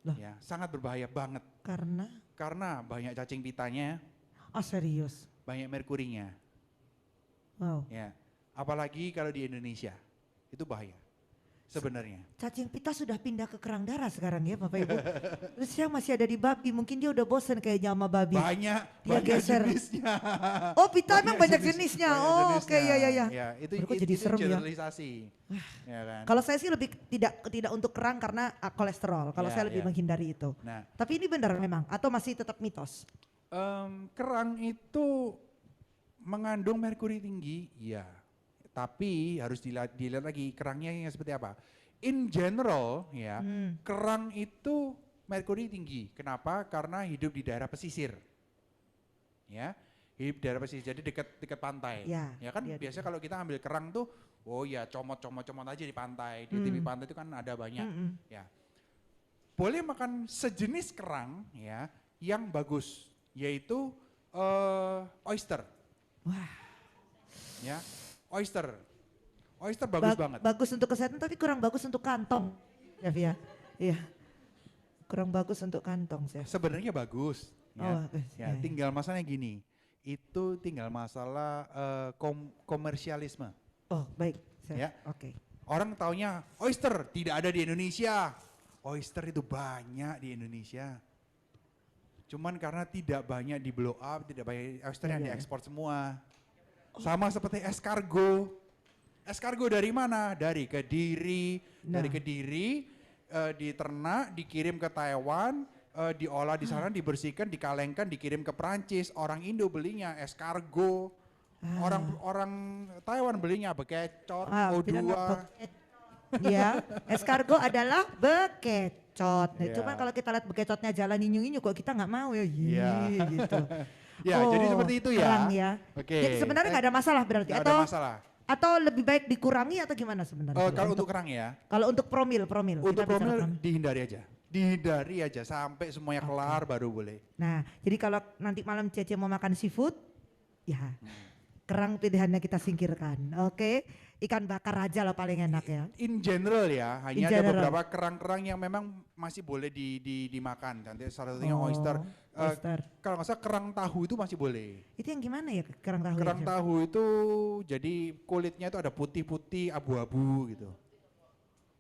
Loh. Ya, sangat berbahaya banget Karena, banyak cacing pitanya, oh serius, banyak merkurinya. wow. Ya, apalagi kalau di Indonesia itu bahaya sebenarnya. Cacing pita sudah pindah ke kerang darah sekarang ya Bapak Ibu. Terus yang masih ada di babi, mungkin dia udah bosen kayaknya sama babi. Banyak geser. jenisnya. Oh pita emang banyak jenisnya. banyak Oh jenisnya. oke ya. Ya, itu Baru kok jadi serem ya. generalisasi. Ya kan? Kalau saya sih lebih tidak untuk kerang karena kolesterol. Kalau Ya, saya lebih ya. menghindari itu. Nah, Tapi ini benar memang atau masih tetap mitos? kerang itu mengandung merkuri tinggi, iya. Tapi harus dilihat lagi kerangnya yang seperti apa. In general, ya, kerang itu merkuri tinggi. Kenapa? Karena hidup di daerah pesisir. Ya, hidup di daerah pesisir, jadi dekat pantai. Ya, kan dia- biasa kalau kita ambil kerang tuh, oh ya comot aja di pantai. Di tepi pantai itu kan ada banyak. Ya, boleh makan sejenis kerang, ya, yang bagus, yaitu oyster. Wah. Ya, oyster. Oyster bagus banget. Bagus untuk kesehatan tapi kurang bagus untuk kantong, Chef ya. Iya. Kurang bagus untuk kantong, Chef. Sebenarnya bagus. Oh, Ya, tinggal masalahnya gini. Itu tinggal masalah komersialisme. Oh, baik, Chef. Ya. Oke. Orang taunya oyster tidak ada di Indonesia. Oyster itu banyak di Indonesia. Cuman karena tidak banyak di blow up, tidak banyak oyster yang diekspor semua. Sama seperti escargot. Escargot dari mana? Dari Kediri. Dari Kediri diternak, dikirim ke Taiwan, diolah di sana, dibersihkan, dikalengkan, dikirim ke Perancis. Orang Indo belinya escargot. Orang Taiwan belinya bekecot, O2. Ya, escargot adalah bekecot. Nah, Iya. cuman kalau kita lihat bekecotnya jalan inyu-inyu kok kita nggak mau ya, Iya. gitu. Ya, jadi seperti itu ya. Kerang ya. Oke. Jadi sebenarnya nggak ada masalah berarti, Nggak atau ada masalah. atau lebih baik dikurangi atau gimana sebenarnya? Kalau untuk kerang ya, kalau untuk promil. untuk kita bicara promil promil. dihindari aja sampai semuanya kelar baru boleh. Nah, jadi kalau nanti malam Cece mau makan seafood, ya kerang pilihannya kita singkirkan. Oke, ikan bakar aja lah paling enak ya. In general ya, In hanya ada general. beberapa kerang-kerang yang memang masih boleh dimakan. Nanti salah satunya Oh, oyster. oyster. Kalau nggak salah kerang tahu itu masih boleh. Itu yang gimana ya kerang tahu? Kerang ya, Chef? tahu itu jadi kulitnya itu ada putih-putih abu-abu gitu.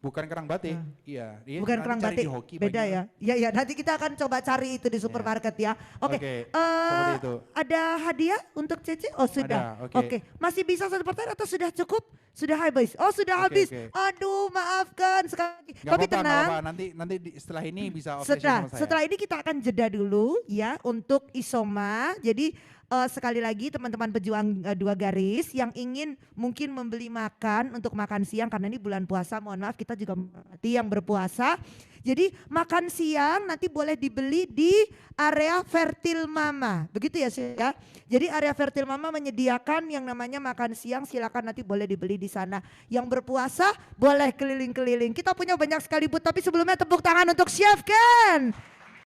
Bukan kerang batik, iya. Bukan nanti kerang cari batik, di hoki beda banyak. ya. Iya, ya. Nanti kita akan coba cari itu di supermarket ya. Oke, seperti itu. ada hadiah untuk Cece? Oh sudah. Ada, oke. Masih bisa satu pertanyaan atau sudah cukup? Sudah habis? Oh sudah Oke, habis. oke. Aduh maafkan sekali lagi. Nggak Tapi apa-apa, nggak tenang. apa-apa. Nanti setelah ini bisa off session sama saya. Setelah ini kita akan jeda dulu ya untuk Isoma. Jadi sekali lagi teman-teman pejuang dua garis yang ingin mungkin membeli makan untuk makan siang karena ini bulan puasa, mohon maaf kita juga menghormati yang berpuasa. Jadi makan siang nanti boleh dibeli di area Fertil Mama. Begitu ya Chef ya. Jadi area Fertil Mama menyediakan yang namanya makan siang, silakan nanti boleh dibeli di sana. Yang berpuasa boleh keliling-keliling. Kita punya banyak sekali booth tapi sebelumnya tepuk tangan untuk Chef Ken.